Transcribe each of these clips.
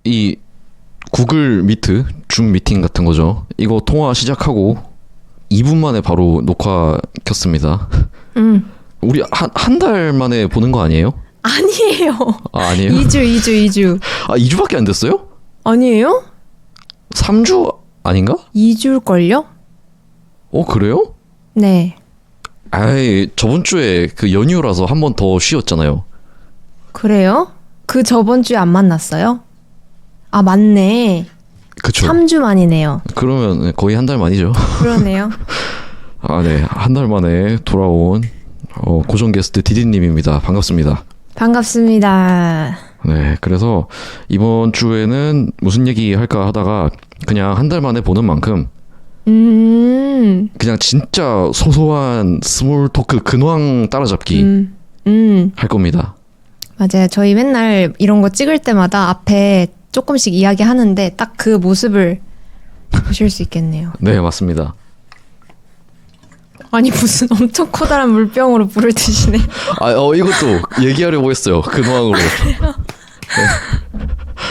이 구글 미트 줌 미팅 같은 거죠. 이거 통화 시작하고 2분 만에 바로 녹화 켰습니다. 우리 한 달 만에 보는 거 아니에요? 아니에요. 아니에요? 2주. 2주밖에 안 됐어요? 아니에요? 3주 아닌가? 2주일걸요? 그래요? 네. 아이, 저번 주에 그 연휴라서 한 번 더 쉬었잖아요. 그래요? 그 저번 주에 안 만났어요? 아, 맞네. 그쵸. 3주 만이네요. 그러면 거의 한 달 만이죠. 그러네요. 네. 한 달 만에 돌아온 고정 게스트 디디님입니다. 반갑습니다. 반갑습니다. 네. 그래서 이번 주에는 무슨 얘기 할까 하다가 그냥 한 달 만에 보는 만큼 그냥 진짜 소소한 스몰 토크 근황 따라잡기 할 겁니다. 맞아요. 저희 맨날 이런 거 찍을 때마다 앞에 조금씩 이야기하는데 딱 그 모습을 보실 수 있겠네요. 네, 맞습니다. 아니 무슨 엄청 커다란 물병으로 물을 드시네. 이것도 얘기하려고 했어요. 근황으로.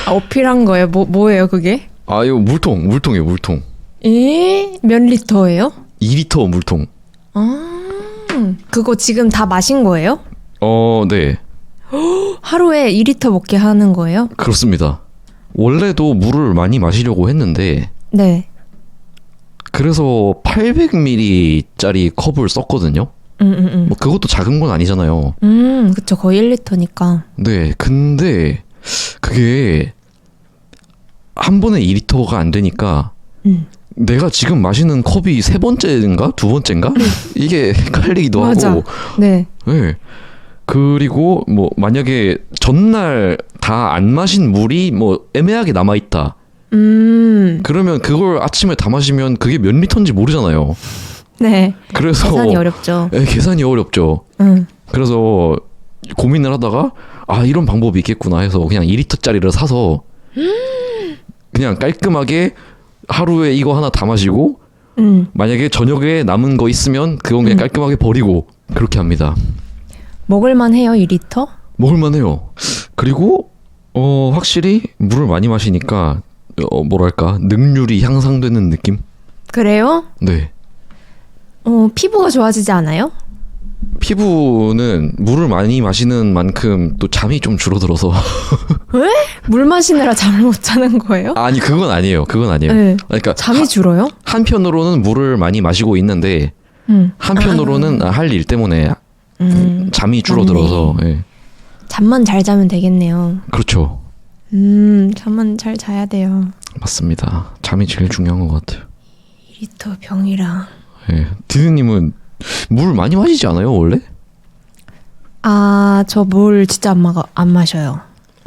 어필한 거예요? 뭐예요 그게? 이거 물통이에요, 물통. 몇 리터예요? 2리터 물통. 그거 지금 다 마신 거예요? 네. 하루에 2리터 먹게 하는 거예요? 그렇습니다. 원래도 물을 많이 마시려고 했는데 네. 그래서 800ml짜리 컵을 썼거든요. 뭐 그것도 작은 건 아니잖아요. 그쵸. 거의 1리터니까. 네, 근데 그게 한 번에 2리터가 안 되니까 내가 지금 마시는 컵이 세 번째인가? 두 번째인가? 이게 헷갈리기도 맞아. 하고. 네. 네. 그리고 뭐 만약에 전날 다 안 마신 물이 뭐 애매하게 남아 있다. 그러면 그걸 아침에 다 마시면 그게 몇 리터인지 모르잖아요. 네. 그래서 계산이 어렵죠. 네, 계산이 어렵죠. 그래서 고민을 하다가 이런 방법이 있겠구나 해서 그냥 2리터짜리를 사서 그냥 깔끔하게 하루에 이거 하나 다 마시고 만약에 저녁에 남은 거 있으면 그건 그냥 깔끔하게 버리고 그렇게 합니다. 먹을만 해요 2리터? 먹을만 해요. 그리고 확실히 물을 많이 마시니까 뭐랄까 능률이 향상되는 느낌? 그래요? 네. 피부가 좋아지지 않아요? 피부는 물을 많이 마시는 만큼 또 잠이 좀 줄어들어서. 왜? 물 마시느라 잠을 못 자는 거예요? 아니 그건 아니에요. 네. 그러니까 잠이 줄어요? 한편으로는 물을 많이 마시고 있는데 한편으로는 할 일 때문에 잠이 줄어들어서. 예. 잠만 잘 자면 되겠네요. 그렇죠. 잠만 잘 자야 돼요. 맞습니다. 잠이 제일 중요한 것 같아요. 2리터 병이랑. 예. 디드님은 물 많이 마시지 않아요 원래? 저 물 진짜 안 마셔요.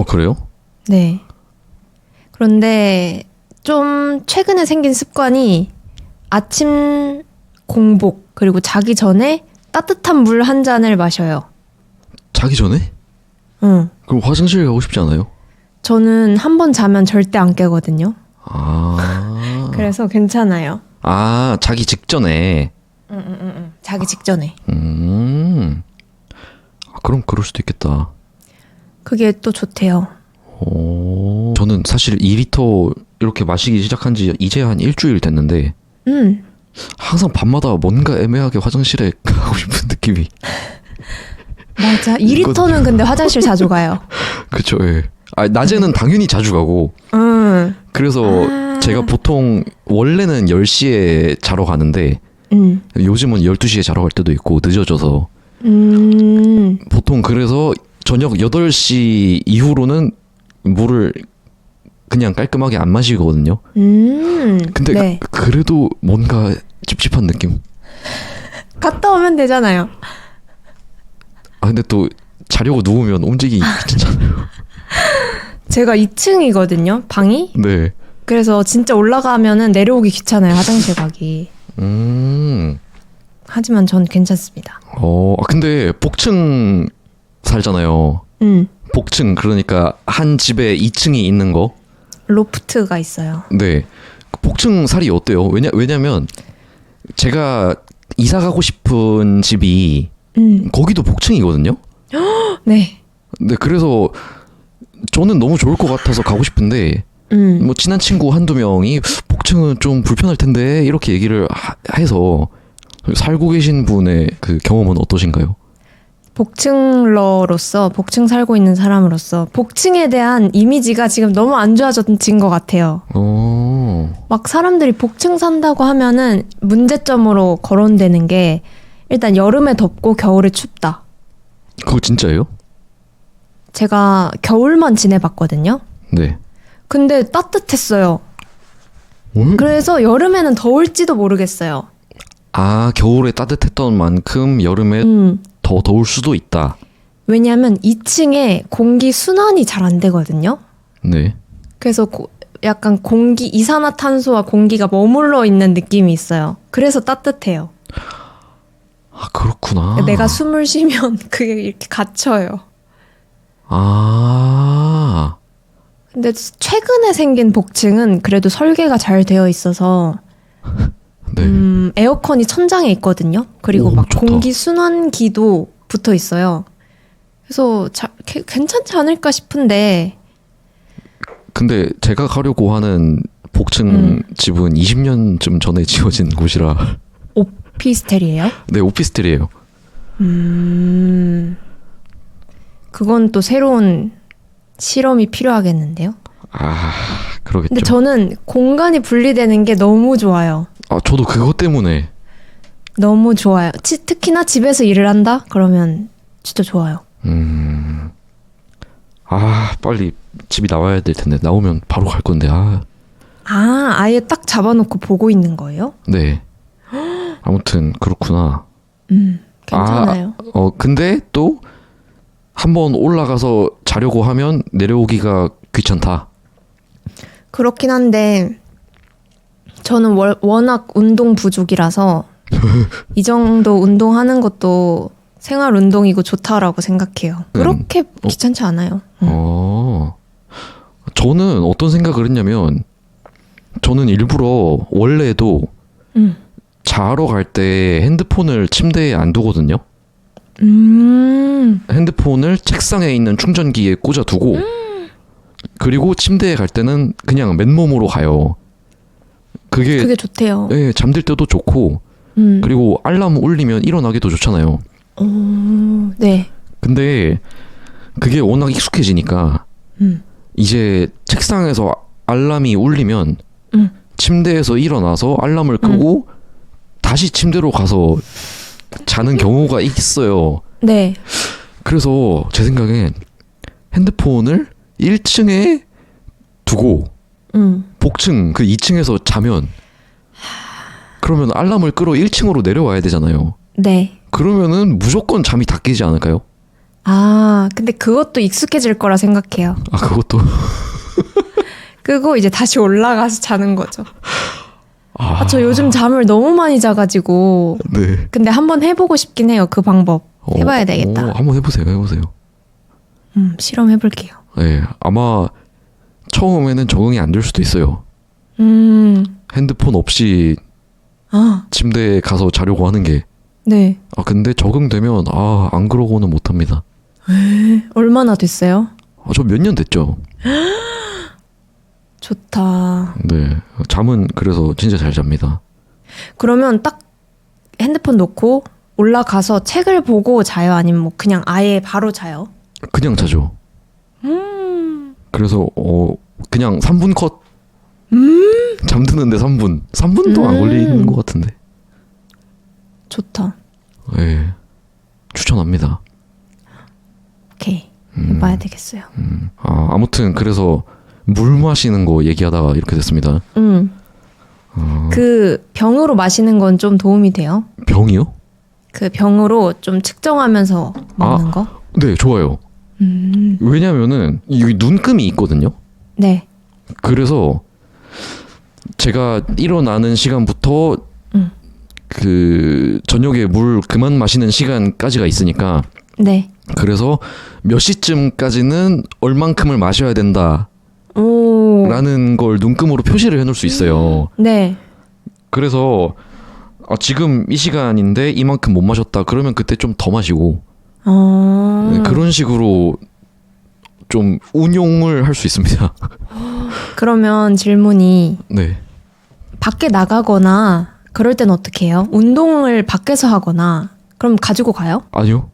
그래요? 네. 그런데 좀 최근에 생긴 습관이 아침 공복 그리고 자기 전에 따뜻한 물 한 잔을 마셔요. 자기 전에? 응. 그럼 화장실 가고 싶지 않아요? 저는 한 번 자면 절대 안 깨거든요. 그래서 괜찮아요. 자기 직전에. 자기 직전에. 그럼 그럴 수도 있겠다. 그게 또 좋대요. 저는 사실 2리터 이렇게 마시기 시작한 지 이제 한 일주일 됐는데 항상 밤마다 뭔가 애매하게 화장실에 가고 싶은 느낌이. 맞아. 2리터는 근데 화장실 자주 가요. 그쵸. 예. 낮에는 당연히 자주 가고. 그래서 제가 보통 원래는 10시에 자러 가는데 요즘은 12시에 자러 갈 때도 있고 늦어져서 보통 그래서 저녁 8시 이후로는 물을 그냥 깔끔하게 안 마시거든요. 근데 네. 그래도 뭔가 찝찝한 느낌. 갔다 오면 되잖아요. 근데 또 자려고 누우면 움직이기 귀찮잖아요. 제가 2층이거든요, 방이. 네. 그래서 진짜 올라가면은 내려오기 귀찮아요, 화장실 가기. 하지만 전 괜찮습니다. 근데 복층 살잖아요. 복층, 그러니까 한 집에 2층이 있는 거. 로프트가 있어요. 네. 복층 살이 어때요? 왜냐면 제가 이사 가고 싶은 집이 거기도 복층이거든요. 네. 네, 그래서 저는 너무 좋을 것 같아서 가고 싶은데 뭐 친한 친구 한두 명이 복층은 좀 불편할 텐데 이렇게 얘기를 해서 살고 계신 분의 그 경험은 어떠신가요? 복층러로서 복층 살고 있는 사람으로서 복층에 대한 이미지가 지금 너무 안 좋아진 것 같아요. 막 사람들이 복층 산다고 하면은 문제점으로 거론되는 게 일단 여름에 덥고 겨울에 춥다. 그거 진짜예요? 제가 겨울만 지내봤거든요. 네. 근데 따뜻했어요. 그래서 여름에는 더울지도 모르겠어요. 아, 겨울에 따뜻했던 만큼 여름에 더 더울 수도 있다. 왜냐하면 2층에 공기 순환이 잘 안 되거든요. 네. 그래서 약간 공기, 이산화탄소와 공기가 머물러 있는 느낌이 있어요. 그래서 따뜻해요. 아, 그렇구나. 내가 숨을 쉬면 그게 이렇게 갇혀요. 아. 근데 최근에 생긴 복층은 그래도 설계가 잘 되어 있어서 네. 에어컨이 천장에 있거든요. 그리고 오, 막 좋다. 공기 순환기도 붙어 있어요. 그래서 괜찮지 않을까 싶은데. 근데 제가 가려고 하는 복층 집은 20년쯤 전에 지어진 곳이라. 오피스텔이에요? 네, 오피스텔이에요. 그건 또 새로운 실험이 필요하겠는데요. 아, 그러겠죠. 근데 저는 공간이 분리되는 게 너무 좋아요. 아, 저도 그것 때문에. 너무 좋아요. 특히나 집에서 일을 한다? 그러면 진짜 좋아요. 아, 빨리 집이 나와야 될 텐데. 나오면 바로 갈 건데. 아. 아예 딱 잡아놓고 보고 있는 거예요? 네. 아무튼 그렇구나. 괜찮아요. 근데 또 한번 올라가서 자려고 하면 내려오기가 귀찮다. 그렇긴 한데 저는 워낙 운동 부족이라서 이 정도 운동하는 것도 생활 운동이고 좋다라고 생각해요. 그렇게 귀찮지 않아요. 저는 어떤 생각을 했냐면 저는 일부러 원래도 자러 갈 때 핸드폰을 침대에 안 두거든요. 핸드폰을 책상에 있는 충전기에 꽂아 두고 그리고 침대에 갈 때는 그냥 맨몸으로 가요. 그게 좋대요. 네, 잠들 때도 좋고 그리고 알람 울리면 일어나기도 좋잖아요. 네. 근데 그게 워낙 익숙해지니까 이제 책상에서 알람이 울리면 침대에서 일어나서 알람을 끄고 다시 침대로 가서 자는 경우가 있어요. 네. 그래서 제 생각엔 핸드폰을 1층에 두고 복층 그 2층에서 자면 그러면 알람을 끌어 1층으로 내려와야 되잖아요. 네. 그러면은 무조건 잠이 다 깨지 않을까요? 근데 그것도 익숙해질 거라 생각해요. 아, 그것도. 끄고 이제 다시 올라가서 자는 거죠. 저 요즘 잠을 너무 많이 자가지고. 네. 근데 한번 해보고 싶긴 해요. 그 방법. 해봐야 되겠다. 한번 해보세요. 실험해볼게요. 네, 아마 처음에는 적응이 안 될 수도 있어요. 핸드폰 없이 침대에 가서 자려고 하는 게. 네. 근데 적응되면 안 그러고는 못합니다. 얼마나 됐어요? 저 몇 년 됐죠. 좋다. 네, 잠은 그래서 진짜 잘 잡니다. 그러면 딱 핸드폰 놓고 올라가서 책을 보고 자요? 아니면 뭐 그냥 아예 바로 자요? 그냥 자죠. 그래서 그냥 3분 컷. 잠드는데 3분도 안 걸리는 것 같은데. 좋다. 네, 추천합니다. 오케이. 해봐야 되겠어요. 아무튼 그래서 물 마시는 거 얘기하다가 이렇게 됐습니다. 그 병으로 마시는 건 좀 도움이 돼요? 병이요? 그 병으로 좀 측정하면서 먹는 거? 네, 좋아요. 왜냐면은 여기 눈금이 있거든요. 네. 그래서 제가 일어나는 시간부터 그 저녁에 물 그만 마시는 시간까지가 있으니까 네. 그래서 몇 시쯤까지는 얼만큼을 마셔야 된다 라는 걸 눈금으로 표시를 해놓을 수 있어요. 네. 그래서 지금 이 시간인데 이만큼 못 마셨다 그러면 그때 좀 더 마시고 네, 그런 식으로 좀 운용을 할 수 있습니다. 그러면 질문이 네. 밖에 나가거나 그럴 땐 어떻게 해요? 운동을 밖에서 하거나 그럼 가지고 가요? 아니요.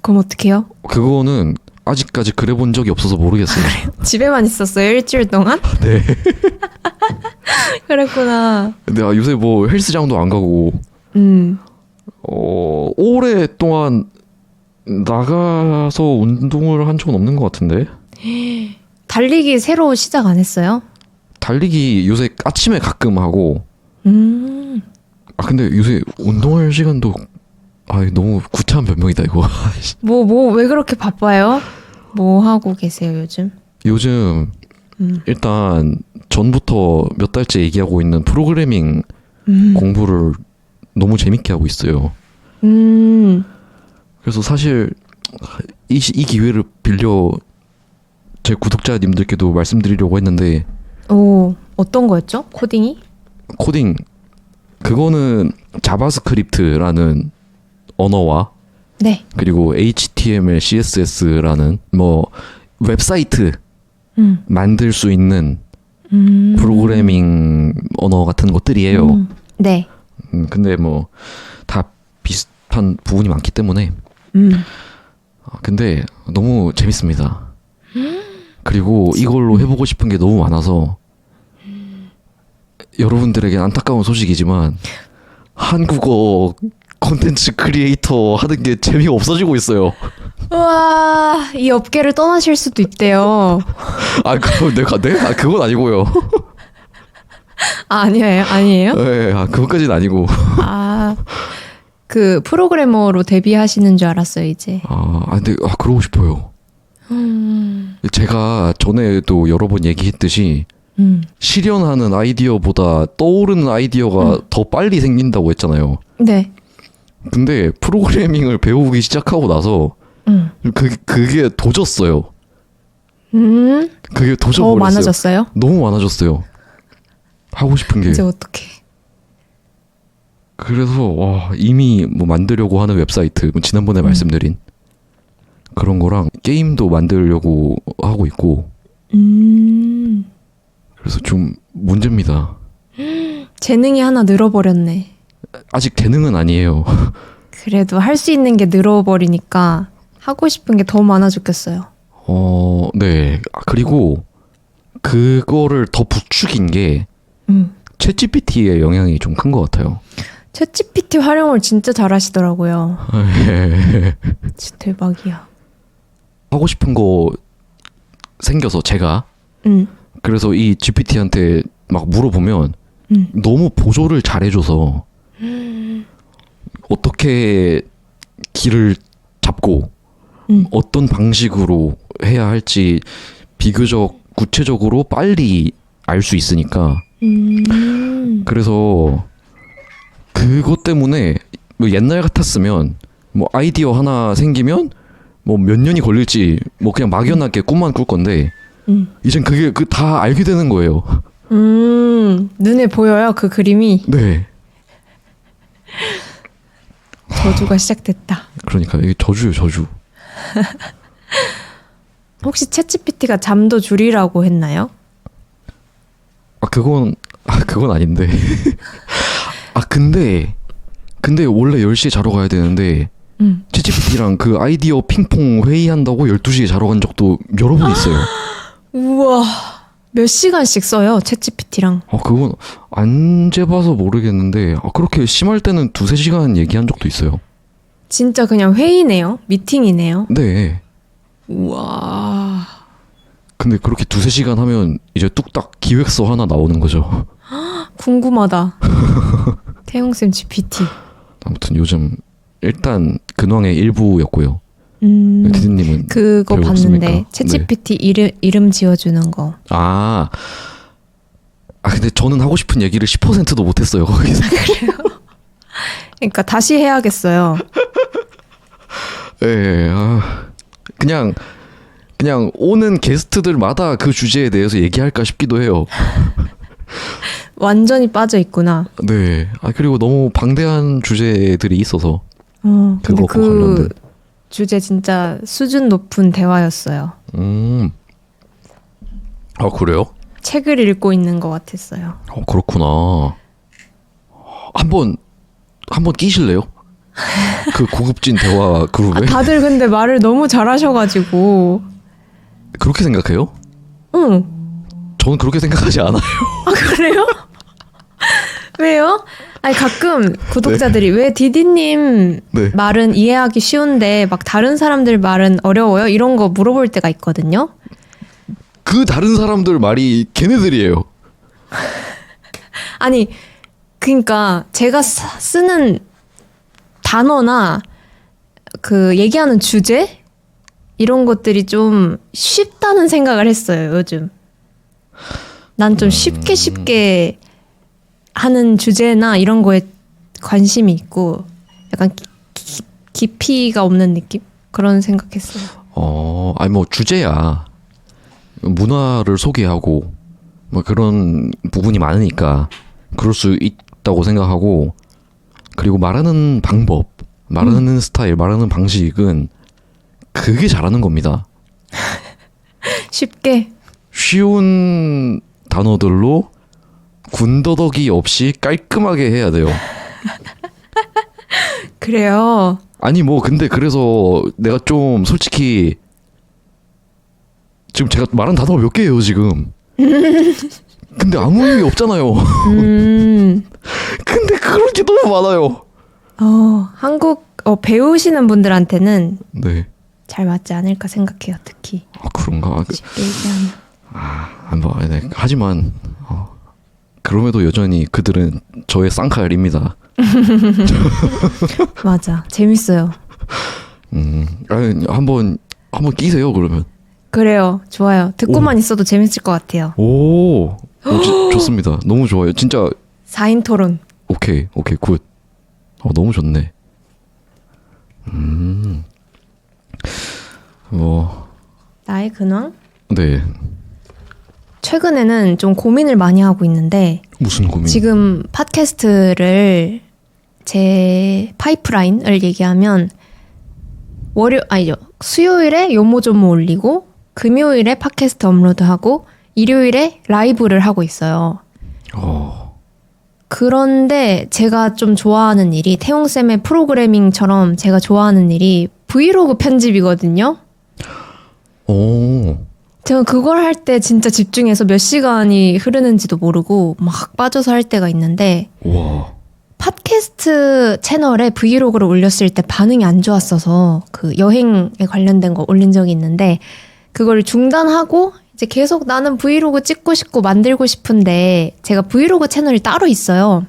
그럼 어떻게 해요? 그거는 아직까지 그래 본 적이 없어서 모르겠어요. 집에만 있었어요? 일주일 동안? 네. 그랬구나. 근데 요새 뭐 헬스장도 안 가고 오랫동안 나가서 운동을 한 적은 없는 것 같은데. 달리기 새로 시작 안 했어요? 달리기 요새 아침에 가끔 하고. 근데 요새 운동할 시간도 너무 구차한 변명이다 이거. 왜 그렇게 바빠요? 뭐 하고 계세요 요즘? 요즘 일단 전부터 몇 달째 얘기하고 있는 프로그래밍 공부를 너무 재밌게 하고 있어요. 그래서 사실 이 기회를 빌려 제 구독자님들께도 말씀드리려고 했는데. 어떤 거였죠? 코딩이? 코딩 그거는 자바스크립트라는 언어와 네. 그리고 HTML, CSS라는 뭐 웹사이트 만들 수 있는 프로그래밍 언어 같은 것들이에요. 네. 근데 뭐 다 비슷한 부분이 많기 때문에. 근데 너무 재밌습니다. 그리고 이걸로 해보고 싶은 게 너무 많아서 여러분들에게 안타까운 소식이지만 한국어 콘텐츠 크리에이터 하는 게 재미가 없어지고 있어요. 우와, 이 업계를 떠나실 수도 있대요. 그건 아니고요. 아니에요? 네, 그것까지는 아니고. 그 프로그래머로 데뷔하시는 줄 알았어요, 이제. 근데 그러고 싶어요. 제가 전에도 여러 번 얘기했듯이 실현하는 아이디어보다 떠오르는 아이디어가 더 빨리 생긴다고 했잖아요. 네. 근데 프로그래밍을 배우기 시작하고 나서 그게 도졌어요. 그게 도져버렸어요. 더 많아졌어요? 너무 많아졌어요. 하고 싶은 게. 이제 어떡해. 그래서 이미 뭐 만들려고 하는 웹사이트, 뭐 지난번에 말씀드린 그런 거랑 게임도 만들려고 하고 있고. 그래서 좀 문제입니다. 재능이 하나 늘어버렸네. 아직 재능은 아니에요. 그래도 할 수 있는 게 늘어버리니까 하고 싶은 게 더 많아 죽겠어요. 네. 그리고 그거를 더 부추긴 게 챗GPT의 영향이 좀 큰 것 같아요. 챗GPT 활용을 진짜 잘하시더라고요. 진짜 대박이야. 하고 싶은 거 생겨서 제가 그래서 이 GPT한테 막 물어보면 너무 보조를 잘해줘서 어떻게 길을 잡고 어떤 방식으로 해야 할지 비교적 구체적으로 빨리 알 수 있으니까. 그래서 그것 때문에 뭐 옛날 같았으면 뭐 아이디어 하나 생기면 뭐 몇 년이 걸릴지 뭐 그냥 막연하게 꿈만 꿀 건데 이젠 그게 다 알게 되는 거예요. 눈에 보여요, 그 그림이. 네. 저주가 시작됐다. 그러니까 이게 저주예요, 저주. 혹시 챗GPT가 잠도 줄이라고 했나요? 그건 아닌데. 근데 원래 10시에 자러 가야 되는데 챗GPT랑 그 아이디어 핑퐁 회의한다고 12시에 자러 간 적도 여러 번 있어요. 우와, 몇 시간씩 써요, 챗GPT랑? 그건 안 재봐서 모르겠는데 그렇게 심할 때는 2-3시간 얘기한 적도 있어요. 진짜 그냥 회의네요? 미팅이네요? 네. 우와. 근데 그렇게 2-3시간 하면 이제 뚝딱 기획서 하나 나오는 거죠. 궁금하다. 태용쌤 GPT. 아무튼 요즘 일단 근황의 일부였고요. 디디님은 그거 봤는데 없습니까? 챗GPT 네. 이름 지어주는 거. 근데 저는 하고 싶은 얘기를 10%도 못했어요 거기서. 그래요? 그러니까 다시 해야겠어요. 예. 그냥 오는 게스트들마다 그 주제에 대해서 얘기할까 싶기도 해요. 완전히 빠져 있구나. 네. 그리고 너무 방대한 주제들이 있어서. 근데 그거 관련된. 주제 진짜 수준 높은 대화였어요. 아, 그래요? 책을 읽고 있는 것 같았어요. 그렇구나. 한번 끼실래요? 그 고급진 대화 그룹에? 다들 근데 말을 너무 잘하셔가지고. 그렇게 생각해요? 응. 저는 그렇게 생각하지 않아요. 아, 그래요? 왜요? 아니, 가끔 구독자들이 왜 디디님 네. 말은 이해하기 쉬운데 막 다른 사람들 말은 어려워요? 이런 거 물어볼 때가 있거든요. 그 다른 사람들 말이 걔네들이에요. 아니, 그러니까 제가 쓰는 단어나 그 얘기하는 주제 이런 것들이 좀 쉽다는 생각을 했어요, 요즘. 난 좀 쉽게 하는 주제나 이런 거에 관심이 있고 약간 깊이가 없는 느낌? 그런 생각했어요. 아니 뭐 주제야. 문화를 소개하고 뭐 그런 부분이 많으니까 그럴 수 있다고 생각하고, 그리고 말하는 방법, 말하는 스타일, 말하는 방식은 그게 잘하는 겁니다. 쉽게. 쉬운 단어들로 군더더기 없이 깔끔하게 해야 돼요. 그래요. 아니 뭐 근데 그래서 내가 좀 솔직히 지금 제가 말한 단어가 몇 개예요 지금. 근데 아무 의미 없잖아요. 근데 그런 게 너무 많아요. 한국 배우시는 분들한테는 네. 잘 맞지 않을까 생각해요. 특히 아, 그런가? 쉽게 얘기하면. 뭐, 네. 하지만 그럼에도 여전히 그들은 저의 쌍칼입니다. 맞아. 재밌어요. 아니, 한번 끼세요 그러면. 그래요. 좋아요. 듣고만 있어도 재밌을 것 같아요. 오, 좋습니다. 너무 좋아요. 진짜 4인 토론. 오케이 굿. 너무 좋네. 뭐 나의 근황? 네. 최근에는 좀 고민을 많이 하고 있는데 무슨 고민? 지금 팟캐스트를 제 파이프라인을 얘기하면 수요일에 요모조모 올리고 금요일에 팟캐스트 업로드하고 일요일에 라이브를 하고 있어요. 그런데 제가 좀 좋아하는 일이 태용쌤의 프로그래밍처럼 제가 좋아하는 일이 브이로그 편집이거든요. 오. 제가 그걸 할 때 진짜 집중해서 몇 시간이 흐르는지도 모르고 막 빠져서 할 때가 있는데, 와. 팟캐스트 채널에 브이로그를 올렸을 때 반응이 안 좋았어서 그 여행에 관련된 거 올린 적이 있는데 그걸 중단하고 이제 계속 나는 브이로그 찍고 싶고 만들고 싶은데 제가 브이로그 채널이 따로 있어요.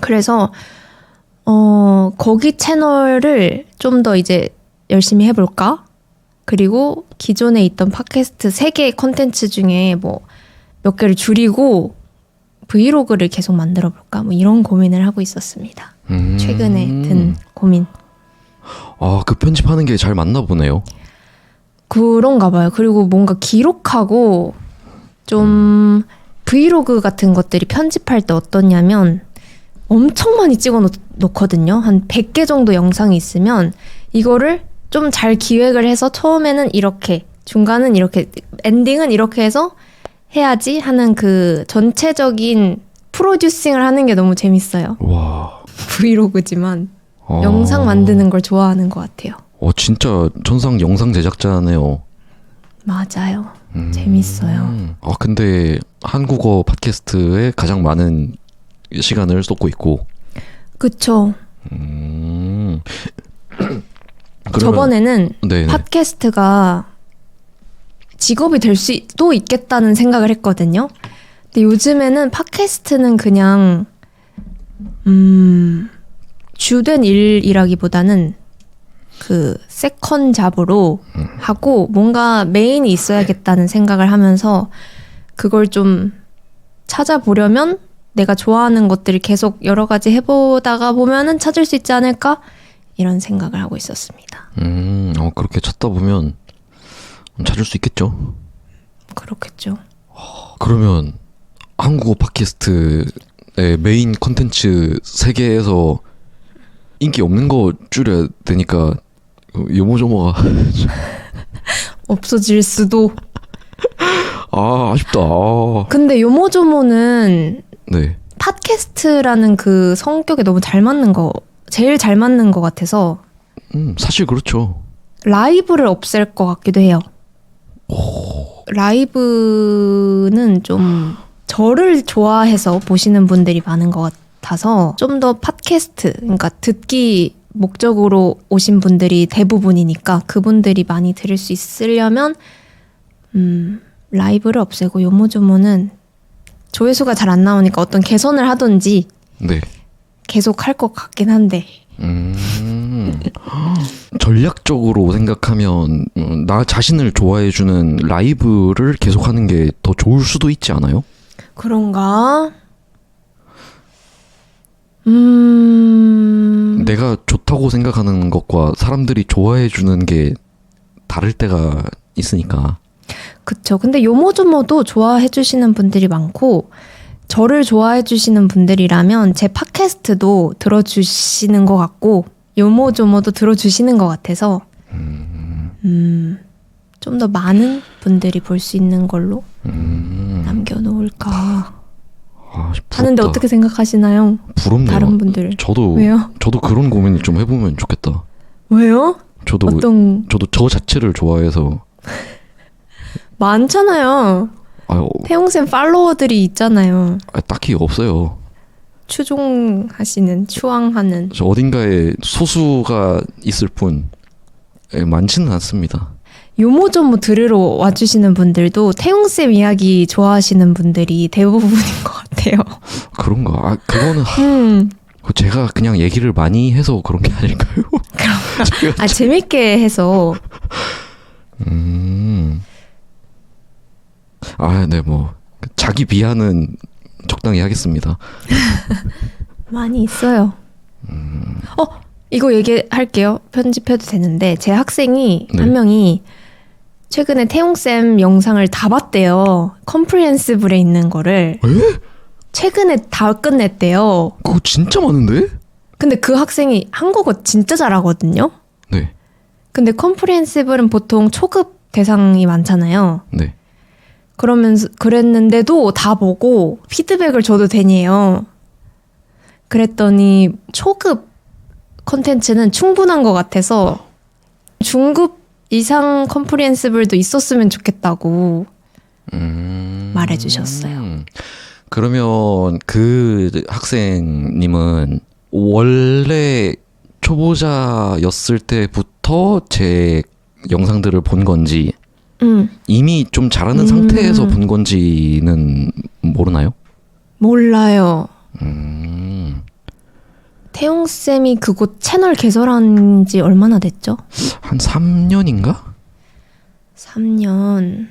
그래서 거기 채널을 좀 더 이제 열심히 해볼까? 그리고 기존에 있던 팟캐스트 3개의 콘텐츠 중에 뭐 몇 개를 줄이고 브이로그를 계속 만들어 볼까? 뭐 이런 고민을 하고 있었습니다. 최근에 든 고민. 그 편집하는 게 잘 맞나 보네요. 그런가 봐요. 그리고 뭔가 기록하고 좀 브이로그 같은 것들이 편집할 때 어떠냐면 엄청 많이 찍어 놓거든요. 한 100개 정도 영상이 있으면 이거를 좀 잘 기획을 해서 처음에는 이렇게, 중간은 이렇게, 엔딩은 이렇게 해서 해야지 하는 그 전체적인 프로듀싱을 하는 게 너무 재밌어요. 와. 브이로그지만 영상 만드는 걸 좋아하는 것 같아요. 진짜 전상 영상 제작자네요. 맞아요. 재밌어요. 근데 한국어 팟캐스트에 가장 많은 시간을 쏟고 있고. 그쵸. 저번에는 네네. 팟캐스트가 직업이 될 수도 있겠다는 생각을 했거든요. 근데 요즘에는 팟캐스트는 그냥 주된 일이라기보다는 그 세컨 잡으로 하고 뭔가 메인이 있어야겠다는 생각을 하면서 그걸 좀 찾아보려면 내가 좋아하는 것들을 계속 여러 가지 해보다가 보면은 찾을 수 있지 않을까? 이런 생각을 하고 있었습니다. 그렇게 찾다 보면 찾을 수 있겠죠. 그렇겠죠. 그러면 한국어 팟캐스트의 메인 컨텐츠 3개에서 인기 없는 거 줄여야 되니까 요모조모가 없어질 수도. 아, 아쉽다. 아. 근데 요모조모는 네. 팟캐스트라는 그 성격에 너무 제일 잘 맞는 것 같아서 사실 그렇죠. 라이브를 없앨 것 같기도 해요. 라이브는 좀 저를 좋아해서 보시는 분들이 많은 것 같아서 좀 더 팟캐스트, 그러니까 듣기 목적으로 오신 분들이 대부분이니까 그분들이 많이 들을 수 있으려면 라이브를 없애고 요모조모는 조회수가 잘 안 나오니까 어떤 개선을 하든지 네. 계속 할 것 같긴 한데. 전략적으로 생각하면 나 자신을 좋아해주는 라이브를 계속하는 게 더 좋을 수도 있지 않아요? 그런가? 내가 좋다고 생각하는 것과 사람들이 좋아해주는 게 다를 때가 있으니까. 그쵸. 근데 요모조모도 좋아해 주시는 분들이 많고 저를 좋아해 주시는 분들이라면 제 팟캐스트도 들어주시는 것 같고 요모조모도 들어주시는 것 같아서 좀 더 많은 분들이 볼 수 있는 걸로 남겨놓을까 하는데 어떻게 생각하시나요? 부럽네요. 다른 분들. 저도 왜요? 저도 그런 고민을 좀 해보면 좋겠다. 왜요? 저도 저 자체를 좋아해서. 많잖아요. 태용쌤 팔로워들이 있잖아요. 딱히 없어요. 추앙하는. 저 어딘가에 소수가 있을 뿐 많지는 않습니다. 요모조모 들으러 와주시는 분들도 태용쌤 이야기 좋아하시는 분들이 대부분인 것 같아요. 그런가? 그거는 제가 그냥 얘기를 많이 해서 그런 게 아닐까요? 재밌게 해서. 네, 뭐 자기 비하는 적당히 하겠습니다. 많이 있어요. 이거 얘기할게요. 편집해도 되는데 제 학생이 네. 한 명이 최근에 태용쌤 영상을 다 봤대요. 컴프리헨시블에 있는 거를. 에? 최근에 다 끝냈대요. 그거 진짜 많은데? 근데 그 학생이 한국어 진짜 잘하거든요. 네. 근데 컴프리헨시블은 보통 초급 대상이 많잖아요. 네. 그랬는데도 다 보고 피드백을 줘도 되니에요. 그랬더니 초급 컨텐츠는 충분한 것 같아서 중급 이상 컴프리헨시블도 있었으면 좋겠다고 말해주셨어요. 그러면 그 학생님은 원래 초보자였을 때부터 제 영상들을 본 건지 이미 좀 잘하는 상태에서 본 건지는 모르나요? 몰라요. 태용쌤이 그곳 채널 개설한 지 얼마나 됐죠? 한 3년인가? 3년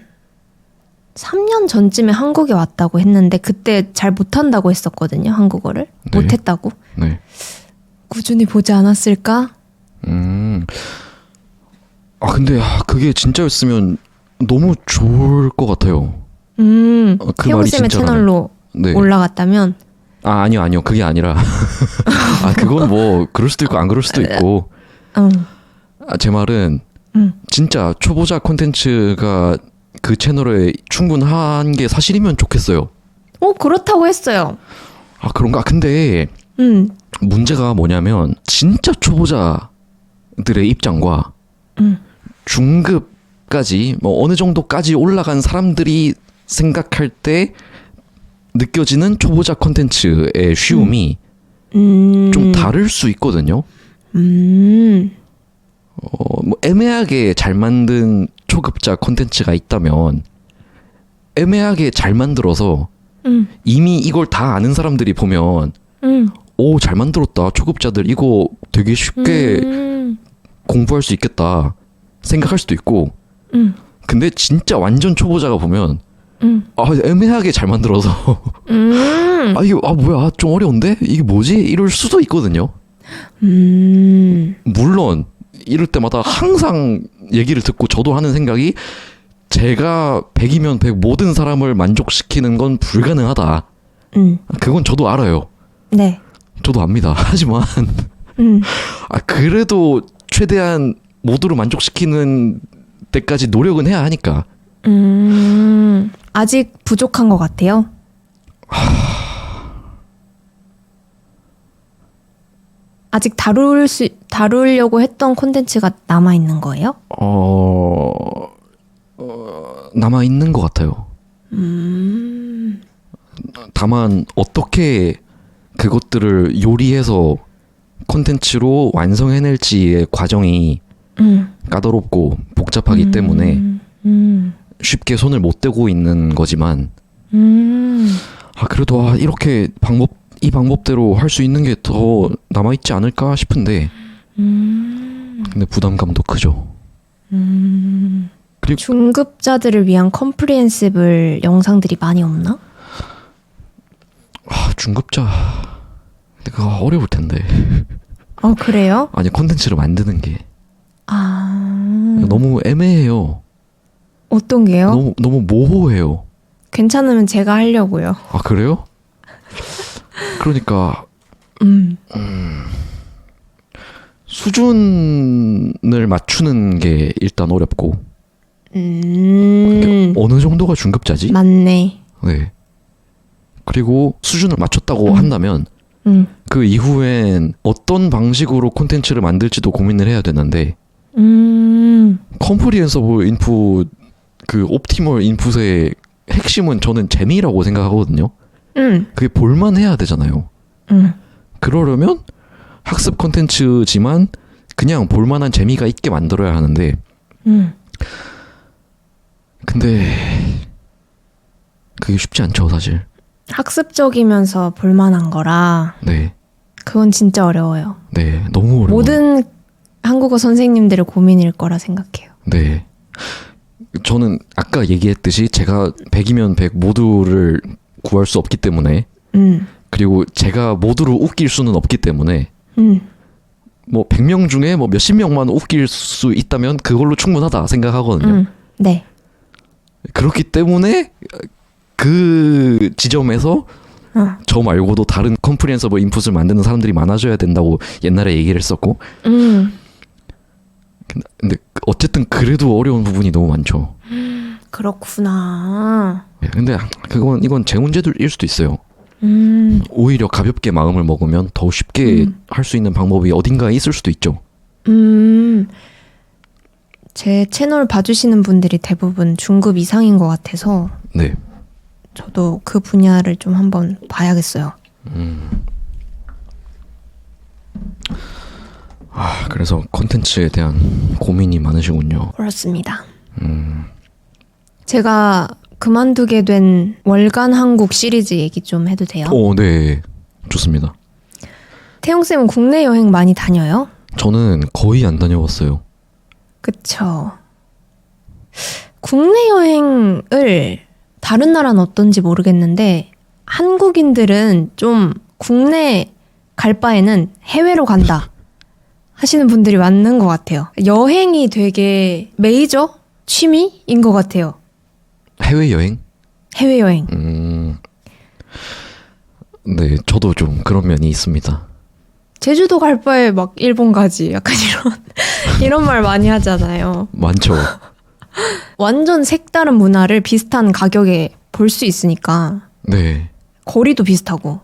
전쯤에 한국에 왔다고 했는데 그때 잘 못한다고 했었거든요. 한국어를. 네. 못했다고. 네. 꾸준히 보지 않았을까? 근데 그게 진짜였으면 너무 좋을 것 같아요. 태용쌤의 채널로 네. 올라갔다면? 아니요. 그게 아니라 그건 뭐 그럴 수도 있고 안 그럴 수도 있고 제 말은 진짜 초보자 콘텐츠가 그 채널에 충분한 게 사실이면 좋겠어요. 그렇다고 했어요. 그런가? 근데 문제가 뭐냐면 진짜 초보자들의 입장과 중급까지 뭐 어느 정도까지 올라간 사람들이 생각할 때 느껴지는 초보자 콘텐츠의 쉬움이 좀 다를 수 있거든요. 뭐 애매하게 잘 만든 초급자 콘텐츠가 있다면 애매하게 잘 만들어서 이미 이걸 다 아는 사람들이 보면 오, 잘 만들었다. 초급자들 이거 되게 쉽게 공부할 수 있겠다 생각할 수도 있고 근데 진짜 완전 초보자가 보면 애매하게 잘 만들어서 이게 뭐야 좀 어려운데 이게 뭐지 이럴 수도 있거든요. 물론 이럴 때마다 항상 얘기를 듣고 저도 하는 생각이 제가 100이면 100 모든 사람을 만족시키는 건 불가능하다. 그건 저도 알아요. 네. 저도 압니다. 하지만 그래도 최대한 모두를 만족시키는 때까지 노력은 해야 하니까. 아직 부족한 것 같아요. 아직 다루려고 했던 콘텐츠가 남아 있는 거예요? 남아 있는 것 같아요. 다만 어떻게 그것들을 요리해서 콘텐츠로 완성해낼지의 과정이 까다롭고 복잡하기 때문에 쉽게 손을 못 대고 있는 거지만 그래도 이렇게 이 방법대로 할 수 있는 게 더 남아있지 않을까 싶은데 근데 부담감도 크죠. 그리고 중급자들을 위한 컴프리헨시블 영상들이 많이 없나? 중급자 그거 어려울 텐데. 그래요? 아니 콘텐츠를 만드는 게 너무 애매해요. 어떤 게요? 너무 모호해요. 괜찮으면 제가 하려고요. 그래요? 그러니까 수준을 맞추는 게 일단 어렵고 어느 정도가 중급자지? 맞네. 네. 그리고 수준을 맞췄다고 한다면 그 이후엔 어떤 방식으로 콘텐츠를 만들지도 고민을 해야 되는데 컴프리헨서블 인풋 그 옵티멀 인풋의 핵심은 저는 재미라고 생각하거든요. 그게 볼만해야 되잖아요. 그러려면 학습 콘텐츠지만 그냥 볼만한 재미가 있게 만들어야 하는데 근데 그게 쉽지 않죠 사실. 학습적이면서 볼만한 거라 네. 그건 진짜 어려워요. 네, 너무 어려워요. 모든 한국어 선생님들의 고민일 거라 생각해요. 네. 저는 아까 얘기했듯이 제가 100이면 100 모두를 구할 수 없기 때문에 그리고 제가 모두를 웃길 수는 없기 때문에 뭐 100명 중에 뭐 몇십 명만 웃길 수 있다면 그걸로 충분하다 생각하거든요. 네. 그렇기 때문에 그 지점에서 저 말고도 다른 컴프리헨서블 인풋을 만드는 사람들이 많아져야 된다고 옛날에 얘기를 했었고 근데 어쨌든 그래도 어려운 부분이 너무 많죠. 그렇구나. 근데 이건 제 문제일 수도 있어요. 오히려 가볍게 마음을 먹으면 더 쉽게 할 수 있는 방법이 어딘가에 있을 수도 있죠. 제 채널 봐주시는 분들이 대부분 중급 이상인 것 같아서 네. 저도 그 분야를 좀 한번 봐야겠어요. 그래서 콘텐츠에 대한 고민이 많으시군요. 그렇습니다. 제가 그만두게 된 월간 한국 시리즈 얘기 좀 해도 돼요? 네. 좋습니다. 태용쌤은 국내 여행 많이 다녀요? 저는 거의 안 다녀봤어요. 그쵸. 국내 여행을 다른 나라는 어떤지 모르겠는데 한국인들은 좀 국내 갈 바에는 해외로 간다 하시는 분들이 많은 것 같아요. 여행이 되게 메이저 취미인 것 같아요. 해외여행? 해외여행. 네, 저도 좀 그런 면이 있습니다. 제주도 갈 바에 막 일본 가지 약간 이런 말 많이 하잖아요. 많죠. 완전 색다른 문화를 비슷한 가격에 볼 수 있으니까. 네. 거리도 비슷하고.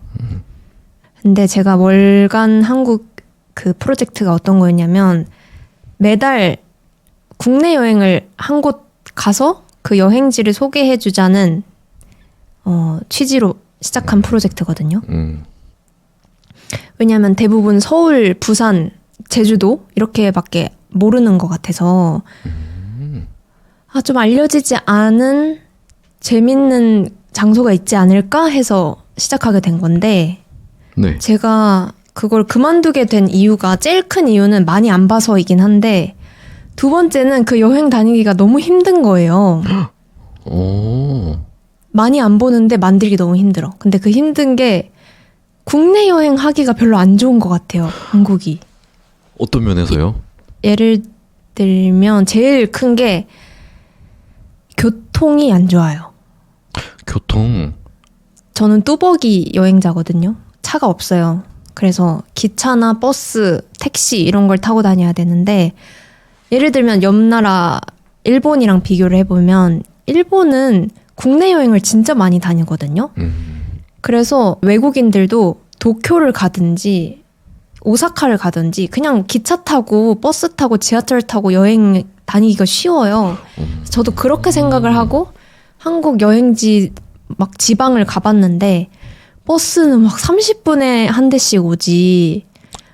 근데 제가 월간 한국 그 프로젝트가 어떤 거였냐면 매달 국내 여행을 한 곳 가서 그 여행지를 소개해주자는 취지로 시작한 프로젝트거든요. 왜냐하면 대부분 서울, 부산, 제주도 이렇게밖에 모르는 것 같아서 좀 알려지지 않은 재밌는 장소가 있지 않을까 해서 시작하게 된 건데 네. 제가 그걸 그만두게 된 이유가 제일 큰 이유는 많이 안 봐서이긴 한데 두 번째는 그 여행 다니기가 너무 힘든 거예요. 많이 안 보는데 만들기 너무 힘들어. 근데 그 힘든 게 국내 여행 하기가 별로 안 좋은 것 같아요. 한국이. 어떤 면에서요? 예를 들면 제일 큰 게 교통이 안 좋아요. 교통. 저는 뚜벅이 여행자거든요. 차가 없어요. 그래서 기차나 버스, 택시 이런 걸 타고 다녀야 되는데 예를 들면 옆 나라 일본이랑 비교를 해보면 일본은 국내 여행을 진짜 많이 다니거든요. 그래서 외국인들도 도쿄를 가든지 오사카를 가든지 그냥 기차 타고 버스 타고 지하철 타고 여행 다니기가 쉬워요. 저도 그렇게 생각을 하고 한국 여행지 막 지방을 가봤는데 버스는 막 30분에 한 대씩 오지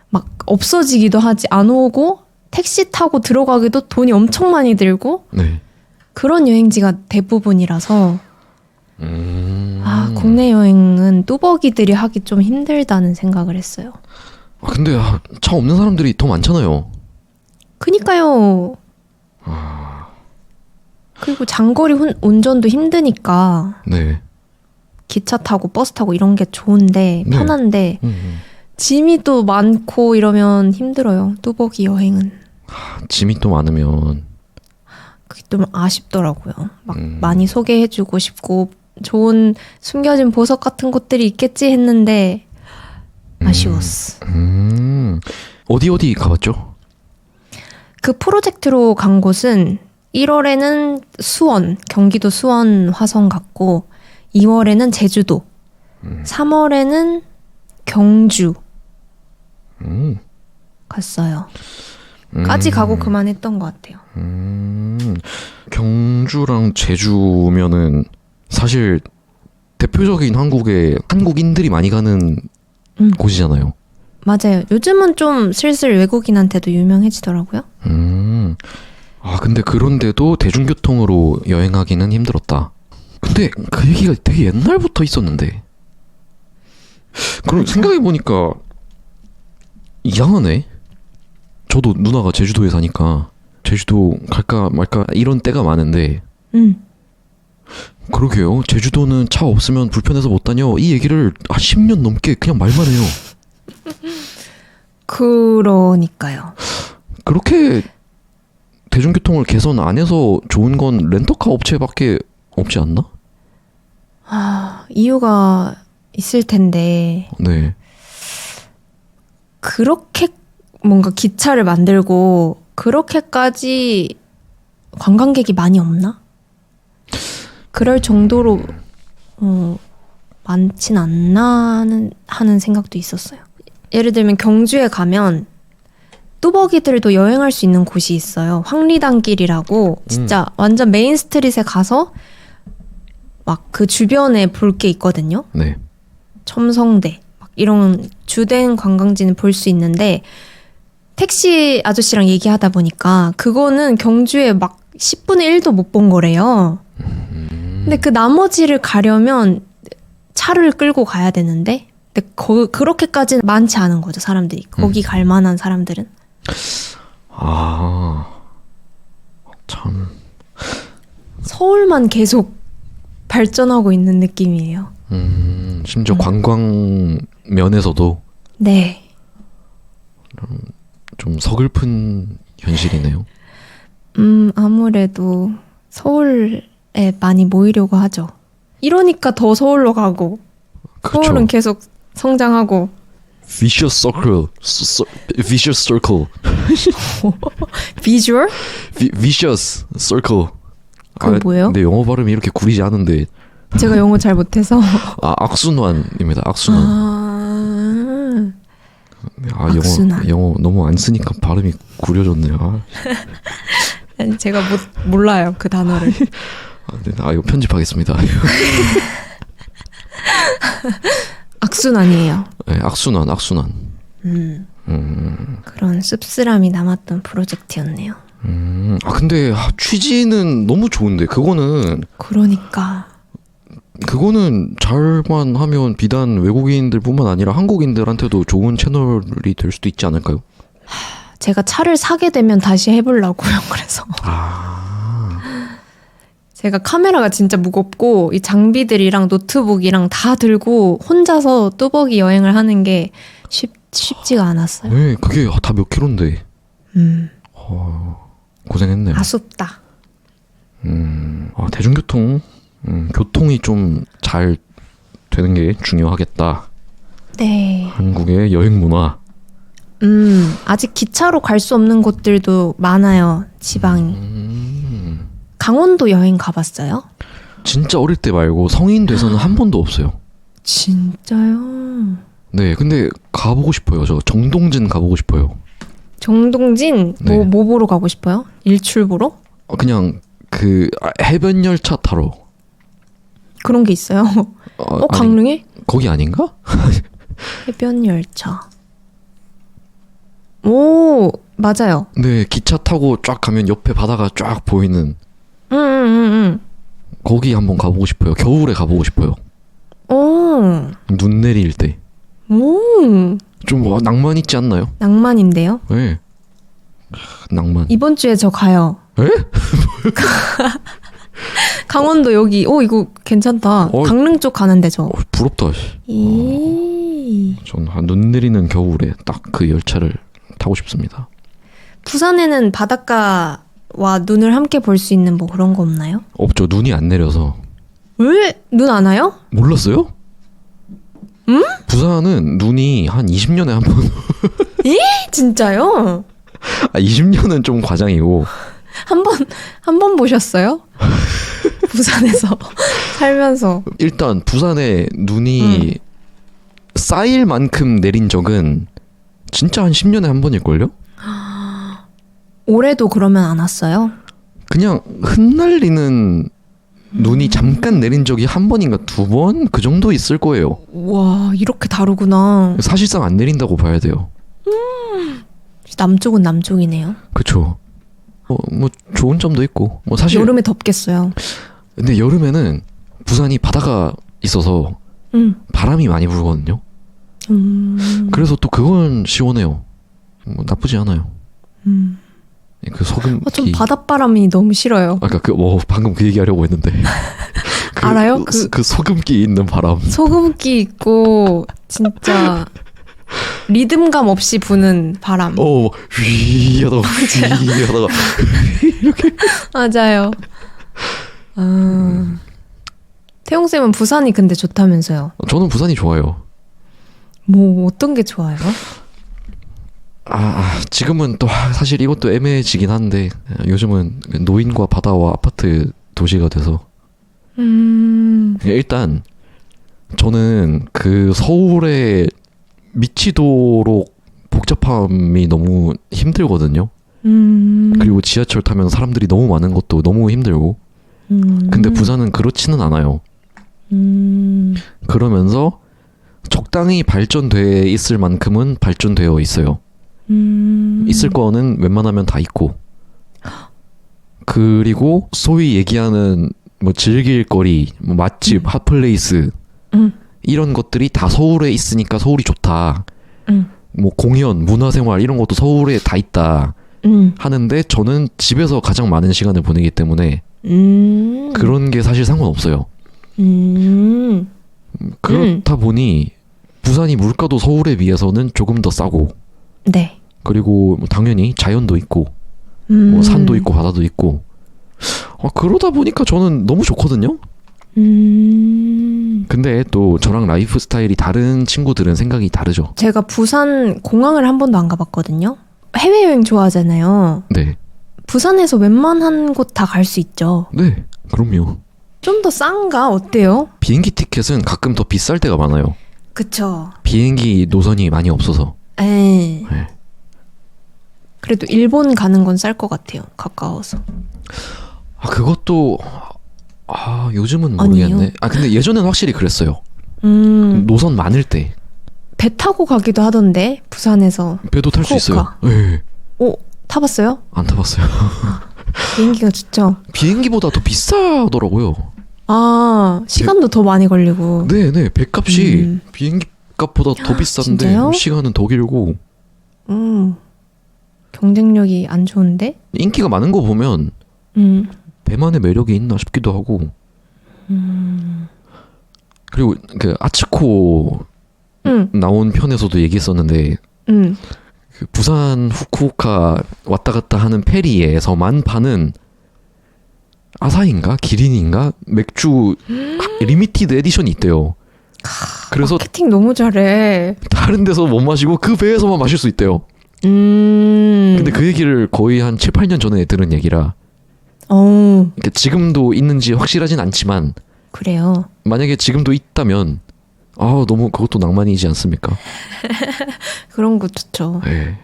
막 없어지기도 하지 안 오고 택시 타고 들어가기도 돈이 엄청 많이 들고 네. 그런 여행지가 대부분이라서 국내 여행은 뚜벅이들이 하기 좀 힘들다는 생각을 했어요. 근데 차 없는 사람들이 더 많잖아요. 그니까요. 그리고 장거리 운전도 힘드니까 네. 기차 타고 버스 타고 이런 게 좋은데 편한데 짐이 또 많고 이러면 힘들어요. 뚜벅이 여행은. 짐이 또 많으면 그게 좀 아쉽더라고요. 막 많이 소개해주고 싶고 좋은 숨겨진 보석 같은 곳들이 있겠지 했는데 아쉬웠어. 어디 가봤죠? 그 프로젝트로 간 곳은 1월에는 수원, 경기도 수원 화성 갔고 2월에는 제주도, 3월에는 경주 갔어요. 까지 가고 그만했던 것 같아요. 경주랑 제주면은 사실 대표적인 한국인들이 많이 가는 곳이잖아요. 맞아요. 요즘은 좀 슬슬 외국인한테도 유명해지더라고요. 근데 그런데도 대중교통으로 여행하기는 힘들었다. 근데 그 얘기가 되게 옛날부터 있었는데. 그럼 생각해보니까 이상하네. 저도 누나가 제주도에 사니까 제주도 갈까 말까 이런 때가 많은데 그러게요. 제주도는 차 없으면 불편해서 못 다녀. 이 얘기를 한 10년 넘게 그냥 말만 해요. 그러니까요. 그렇게 대중교통을 개선 안 해서 좋은 건 렌터카 업체밖에 없지 않나? 이유가 있을 텐데. 네. 그렇게 뭔가 기차를 만들고 그렇게까지 관광객이 많이 없나? 그럴 정도로 많진 않나 하는 생각도 있었어요. 예를 들면 경주에 가면 뚜벅이들도 여행할 수 있는 곳이 있어요. 황리단길이라고 진짜 완전 메인 스트릿에 가서 막 그 주변에 볼 게 있거든요. 네. 첨성대 막 이런 주된 관광지는 볼 수 있는데 택시 아저씨랑 얘기하다 보니까 그거는 경주에 막 10분의 1도 못 본 거래요. 근데 그 나머지를 가려면 차를 끌고 가야 되는데 근데 그렇게까지는 많지 않은 거죠. 사람들이. 거기 갈 만한 사람들은. 참. 서울만 계속 발전하고 있는 느낌이에요. 심지어 관광 면에서도 네. 좀 서글픈 현실이네요. 아무래도 서울에 많이 모이려고 하죠. 이러니까 더 서울로 가고 그렇죠. 서울은 계속 성장하고. Vicious circle. Vicious circle. 비주얼? Vicious circle. 그게 뭐예요? 근데 영어 발음이 이렇게 구리지 않은데. 제가 영어 잘 못해서. 악순환입니다. 악순환. 악순환. 영어 너무 안 쓰니까 발음이 구려졌네요. 아니, 제가 몰라요 그 단어를. 이거 편집하겠습니다. 악순환이에요. 네, 악순환. 그런 씁쓸함이 남았던 프로젝트였네요. 근데 취지는 너무 좋은데 그거는 잘만 하면 비단 외국인들뿐만 아니라 한국인들한테도 좋은 채널이 될 수도 있지 않을까요? 제가 차를 사게 되면 다시 해보려고요. 그래서 제가 카메라가 진짜 무겁고 이 장비들이랑 노트북이랑 다 들고 혼자서 뚜벅이 여행을 하는 게 쉽지가 않았어요. 네, 그게 다 몇 킬로인데. 고생했네요. 아쉽다. 대중교통, 교통이 좀 잘 되는 게 중요하겠다. 네. 한국의 여행 문화. 아직 기차로 갈 수 없는 곳들도 많아요. 지방이. 강원도 여행 가봤어요? 진짜 어릴 때 말고 성인 돼서는 한 번도 없어요. 진짜요? 네, 근데 가보고 싶어요. 저 정동진 가보고 싶어요. 정동진? 네. 뭐 보러 가고 싶어요? 일출 보러? 그냥 그 해변 열차 타러. 그런 게 있어요? 아니, 강릉에? 거기 아닌가? 해변 열차. 오, 맞아요. 네, 기차 타고 쫙 가면 옆에 바다가 쫙 보이는 응. 거기 한번 가보고 싶어요. 겨울에 가보고 싶어요. 오, 눈 내릴 때. 오, 좀 낭만 있지 않나요? 낭만인데요? 네. 낭만. 이번 주에 저 가요. 에? 강원도 여기. 오, 이거 괜찮다. 강릉 쪽 가는데 저. 부럽다. 전 눈 내리는 겨울에 딱 그 열차를 타고 싶습니다. 부산에는 바닷가와 눈을 함께 볼 수 있는 뭐 그런 거 없나요? 없죠. 눈이 안 내려서. 왜? 눈 안 와요? 몰랐어요? 응? 부산은 눈이 한 20년에 한 번. 에? 진짜요? 20년은 좀 과장이고. 한 번 보셨어요? 부산에서 살면서. 일단 부산에 눈이 쌓일 만큼 내린 적은 진짜 한 10년에 한 번일걸요? 올해도 그러면 안 왔어요? 그냥 흩날리는 눈이 잠깐 내린 적이 한 번인가 두 번? 그 정도 있을 거예요. 와, 이렇게 다르구나. 사실상 안 내린다고 봐야 돼요. 남쪽은 남쪽이네요. 그쵸. 뭐 좋은 점도 있고 뭐 사실 여름에 덥겠어요. 근데 여름에는 부산이 바다가 있어서 바람이 많이 불거든요. 그래서 또 그건 시원해요. 뭐 나쁘지 않아요. 그 소금기. 전 바닷바람이 너무 싫어요. 아까 방금 그 얘기하려고 했는데. 알아요? 그 소금기 있는 바람. 소금기 있고 진짜 리듬감 없이 부는 바람. 휘 하다가 휘 하다가 이렇게. 맞아요. 태용 쌤은 부산이 근데 좋다면서요? 저는 부산이 좋아요. 뭐 어떤 게 좋아요? 지금은 또 사실 이것도 애매해지긴 한데 요즘은 노인과 바다와 아파트 도시가 돼서 일단 저는 그 서울의 미치도록 복잡함이 너무 힘들거든요. 그리고 지하철 타면 사람들이 너무 많은 것도 너무 힘들고 근데 부산은 그렇지는 않아요. 그러면서 적당히 발전돼 있을 만큼은 발전되어 있어요. 있을 거는 웬만하면 다 있고 그리고 소위 얘기하는 뭐 즐길 거리, 뭐 맛집, 핫플레이스 이런 것들이 다 서울에 있으니까 서울이 좋다. 뭐 공연, 문화생활 이런 것도 서울에 다 있다 하는데 저는 집에서 가장 많은 시간을 보내기 때문에 그런 게 사실 상관없어요. 그렇다 보니 부산이 물가도 서울에 비해서는 조금 더 싸고 네. 그리고 뭐 당연히 자연도 있고 뭐 산도 있고 바다도 있고 그러다 보니까 저는 너무 좋거든요. 근데 또 저랑 라이프 스타일이 다른 친구들은 생각이 다르죠. 제가 부산 공항을 한 번도 안 가봤거든요. 해외여행 좋아하잖아요. 네. 부산에서 웬만한 곳 다 갈 수 있죠. 네, 그럼요. 좀 더 싼가? 어때요? 비행기 티켓은 가끔 더 비쌀 때가 많아요. 그쵸. 비행기 노선이 많이 없어서. 에이. 네. 그래도 일본 가는 건 쌀 것 같아요. 가까워서. 그것도 요즘은 모르겠네. 아니요. 근데 예전엔 확실히 그랬어요. 노선 많을 때. 배 타고 가기도 하던데 부산에서. 배도 탈 수 있어요. 네. 타봤어요? 안 타봤어요. 비행기가 좋죠. 비행기보다 더 비싸더라고요. 시간도 더 많이 걸리고. 네네. 배값이 비행기 값보다 더 비싼데 진짜요? 시간은 더 길고. 경쟁력이 안 좋은데? 인기가 많은 거 보면 배만의 매력이 있나 싶기도 하고. 그리고 그 아츠코 나온 편에서도 얘기했었는데 그 부산 후쿠오카 왔다 갔다 하는 페리에서만 파는 아사히인가 기린인가 맥주 리미티드 에디션이 있대요. 그래서 마케팅 너무 잘해. 다른 데서 못 마시고 그 배에서만 마실 수 있대요. 근데 그 얘기를 거의 한 7, 8년 전에 들은 얘기라 그러니까 지금도 있는지 확실하진 않지만 그래요. 만약에 지금도 있다면 너무 그것도 낭만이지 않습니까? 그런 거 좋죠. 네.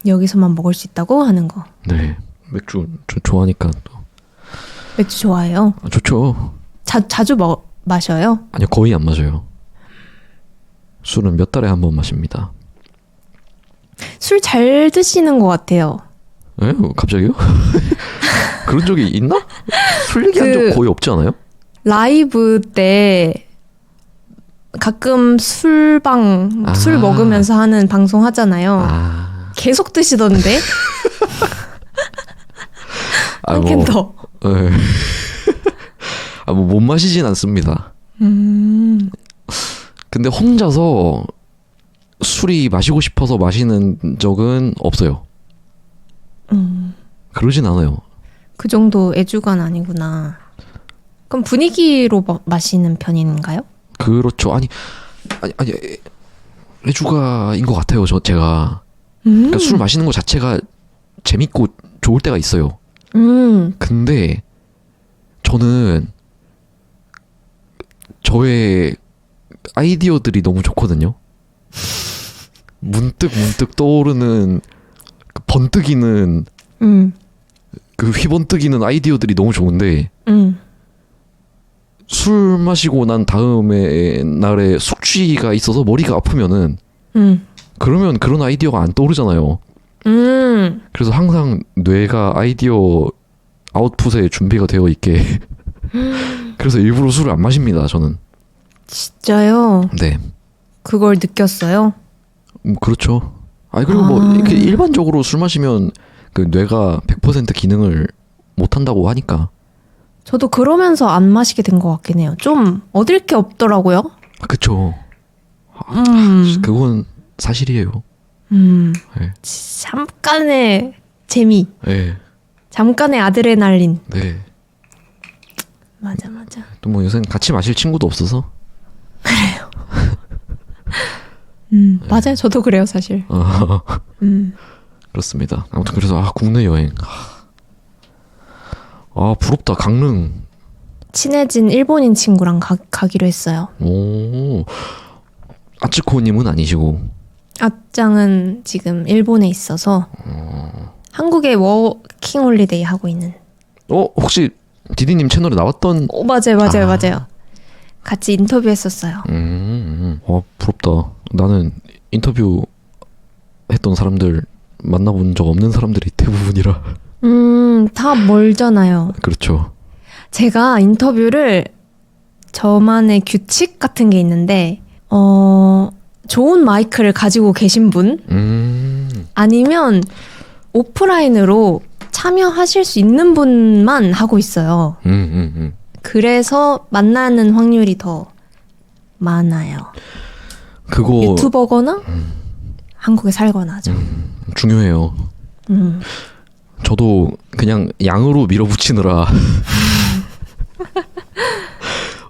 여기서만 먹을 수 있다고 하는 거. 네. 맥주 좋아하니까 또. 맥주 좋아해요? 좋죠. 자주 마셔요? 아니요, 거의 안 마셔요. 술은 몇 달에 한 번 마십니다. 술 잘 드시는 것 같아요. 에? 갑자기요? 그런 적이 있나? 술 얘기한 적 거의 없지 않아요? 라이브 때 가끔 술 먹으면서 하는 방송 하잖아요. 계속 드시던데? 한 캔 더. 네. 못 마시진 않습니다. 근데 혼자서 술이 마시고 싶어서 마시는 적은 없어요. 그러진 않아요. 그 정도 애주가는 아니구나. 그럼 분위기로 마시는 편인가요? 그렇죠. 아니 애주가인 것 같아요. 제가 그러니까 술 마시는 것 자체가 재밌고 좋을 때가 있어요. 근데 저는 저의 아이디어들이 너무 좋거든요. 문득 떠오르는 그 번뜩이는 그 휘번뜩이는 아이디어들이 너무 좋은데 술 마시고 난 다음에 날에 숙취가 있어서 머리가 아프면은 그러면 그런 아이디어가 안 떠오르잖아요. 그래서 항상 뇌가 아이디어 아웃풋에 준비가 되어 있게 그래서 일부러 술을 안 마십니다. 저는. 진짜요? 네. 그걸 느꼈어요? 그렇죠. 그리고 뭐 이렇게 일반적으로 술 마시면 그 뇌가 100% 기능을 못 한다고 하니까. 저도 그러면서 안 마시게 된 것 같긴 해요. 좀 얻을 게 없더라고요. 그쵸. 그건 사실이에요. 네. 잠깐의 재미. 네. 잠깐의 아드레날린. 네. 맞아. 또 뭐 요새 같이 마실 친구도 없어서. 그래요. 맞아요. 저도 그래요, 사실. 그렇습니다. 아무튼 그래서 국내 여행. 부럽다. 강릉. 친해진 일본인 친구랑 가기로 했어요. 오. 아츠코님은 아니시고. 아짱은 지금 일본에 있어서 한국에 워킹 홀리데이 하고 있는. 혹시 디디님 채널에 나왔던? 맞아요. 같이 인터뷰했었어요. 부럽다. 나는 인터뷰 했던 사람들 만나본 적 없는 사람들이 대부분이라. 다 멀잖아요. 그렇죠. 제가 인터뷰를 저만의 규칙 같은 게 있는데, 좋은 마이크를 가지고 계신 분? 아니면 오프라인으로 참여하실 수 있는 분만 하고 있어요. 그래서 만나는 확률이 더 많아요. 그거 유튜버거나 한국에 살거나 하죠. 중요해요. 저도 그냥 양으로 밀어붙이느라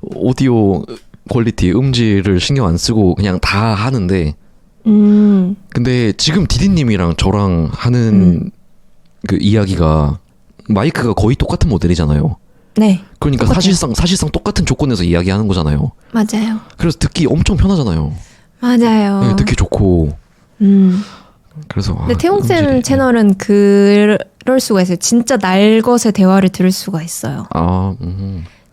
오디오 퀄리티, 음질을 신경 안 쓰고 그냥 다 하는데 근데 지금 디디님이랑 저랑 하는 그 이야기가 마이크가 거의 똑같은 모델이잖아요. 네. 그러니까 똑같아요. 사실상 똑같은 조건에서 이야기하는 거잖아요. 맞아요. 그래서 듣기 엄청 편하잖아요. 맞아요. 네, 듣기 좋고. 그래서 근데 태용쌤 채널은 그럴 수가 있어요. 진짜 날것의 대화를 들을 수가 있어요.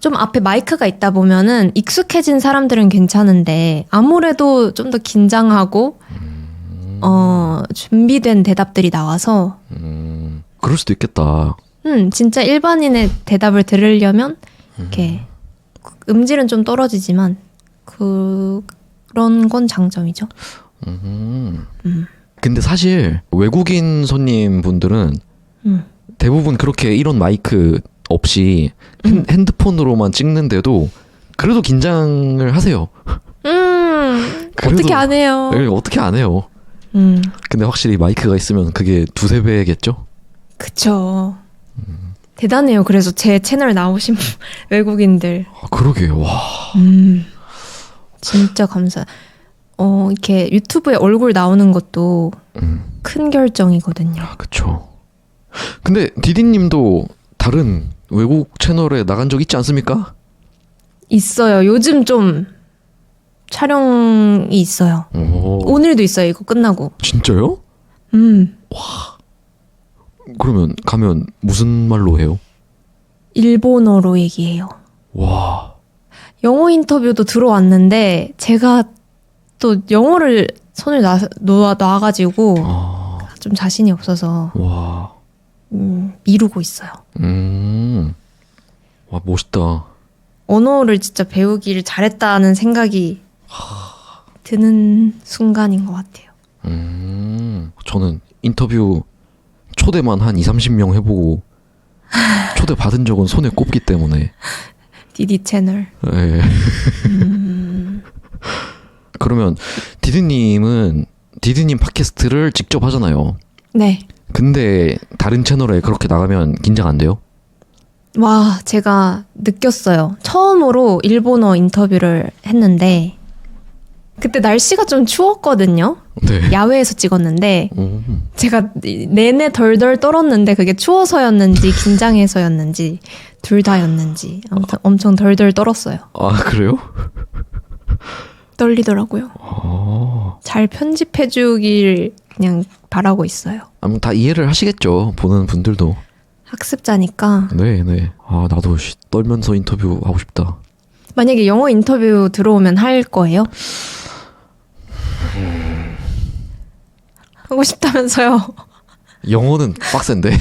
좀 앞에 마이크가 있다 보면은 익숙해진 사람들은 괜찮은데 아무래도 좀 더 긴장하고 준비된 대답들이 나와서 그럴 수도 있겠다. 진짜 일반인의 대답을 들으려면 이렇게 음질은 좀 떨어지지만 그런 건 장점이죠. 근데 사실 외국인 손님분들은 대부분 그렇게 이런 마이크 없이 핸드폰으로만 찍는데도 그래도 긴장을 하세요. 어떻게 안 해요? 네, 어떻게 안 해요? 근데 확실히 마이크가 있으면 그게 두세 배겠죠? 그쵸. 대단해요. 그래서 제 채널 나오신 외국인들. 그러게요. 와. 진짜 감사. 이렇게 유튜브에 얼굴 나오는 것도 큰 결정이거든요. 아, 그쵸. 근데 디디님도 다른 외국 채널에 나간 적 있지 않습니까? 있어요. 요즘 좀 촬영이 있어요. 오늘도 있어요. 이거 끝나고. 진짜요? 그러면 가면 무슨 말로 해요? 일본어로 얘기해요. 와. 영어 인터뷰도 들어왔는데 제가 또 영어를 손을 놔가지고 좀 자신이 없어서 와. 미루고 있어요. 와, 멋있다. 언어를 진짜 배우기를 잘했다는 생각이 드는 순간인 것 같아요. 저는 인터뷰 초대만 한 20-30명 해보고 초대 받은 적은 손에 꼽기 때문에. 디디 채널. 네. 그러면 디디님 팟캐스트를 직접 하잖아요. 네. 근데 다른 채널에 그렇게 나가면 긴장 안 돼요? 와, 제가 느꼈어요. 처음으로 일본어 인터뷰를 했는데 그때 날씨가 좀 추웠거든요. 네. 야외에서 찍었는데 제가 내내 덜덜 떨었는데 그게 추워서였는지 긴장해서였는지 둘 다였는지 아무튼 엄청 덜덜 떨었어요. 아, 그래요? 떨리더라고요. 잘 편집해주길 그냥 바라고 있어요. 아무 다 이해를 하시겠죠. 보는 분들도. 학습자니까. 네. 아, 나도 떨면서 인터뷰 하고 싶다. 만약에 영어 인터뷰 들어오면 할 거예요? 하고 싶다면서요. 영어는 빡센데.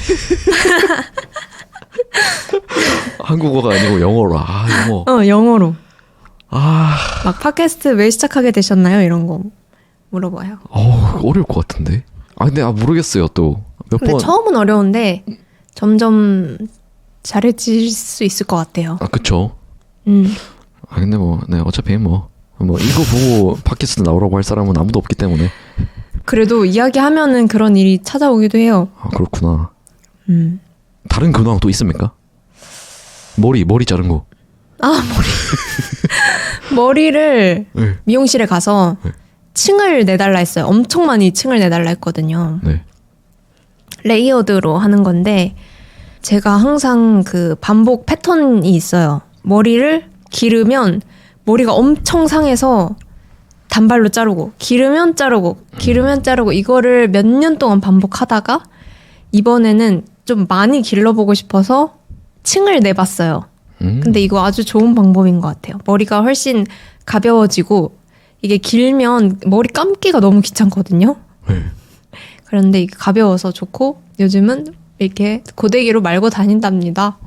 한국어가 아니고 영어로. 아, 영어. 영어로. 아. 막 팟캐스트 왜 시작하게 되셨나요? 이런 거 물어봐요. 어려울 것 같은데. 아, 근데 모르겠어요. 또 몇 근데 번. 처음은 어려운데 점점 잘해질 수 있을 것 같아요. 아, 그쵸. 아, 근데 네, 어차피 이거 보고 팟캐스트 나오라고 할 사람은 아무도 없기 때문에. 그래도 이야기하면은 그런 일이 찾아오기도 해요. 아, 그렇구나. 다른 근황 또 있습니까? 머리 자른 거. 아, 머리를 네. 미용실에 가서 네. 층을 내달라 했어요. 엄청 많이 층을 내달라 했거든요. 네. 레이어드로 하는 건데 제가 항상 그 반복 패턴이 있어요. 머리를 기르면 머리가 엄청 상해서 단발로 자르고 기르면 자르고 이거를 몇 년 동안 반복하다가 이번에는 좀 많이 길러보고 싶어서 층을 내봤어요. 근데 이거 아주 좋은 방법인 것 같아요. 머리가 훨씬 가벼워지고 이게 길면 머리 감기가 너무 귀찮거든요. 네. 그런데 이게 가벼워서 좋고 요즘은 이렇게 고데기로 말고 다닌답니다.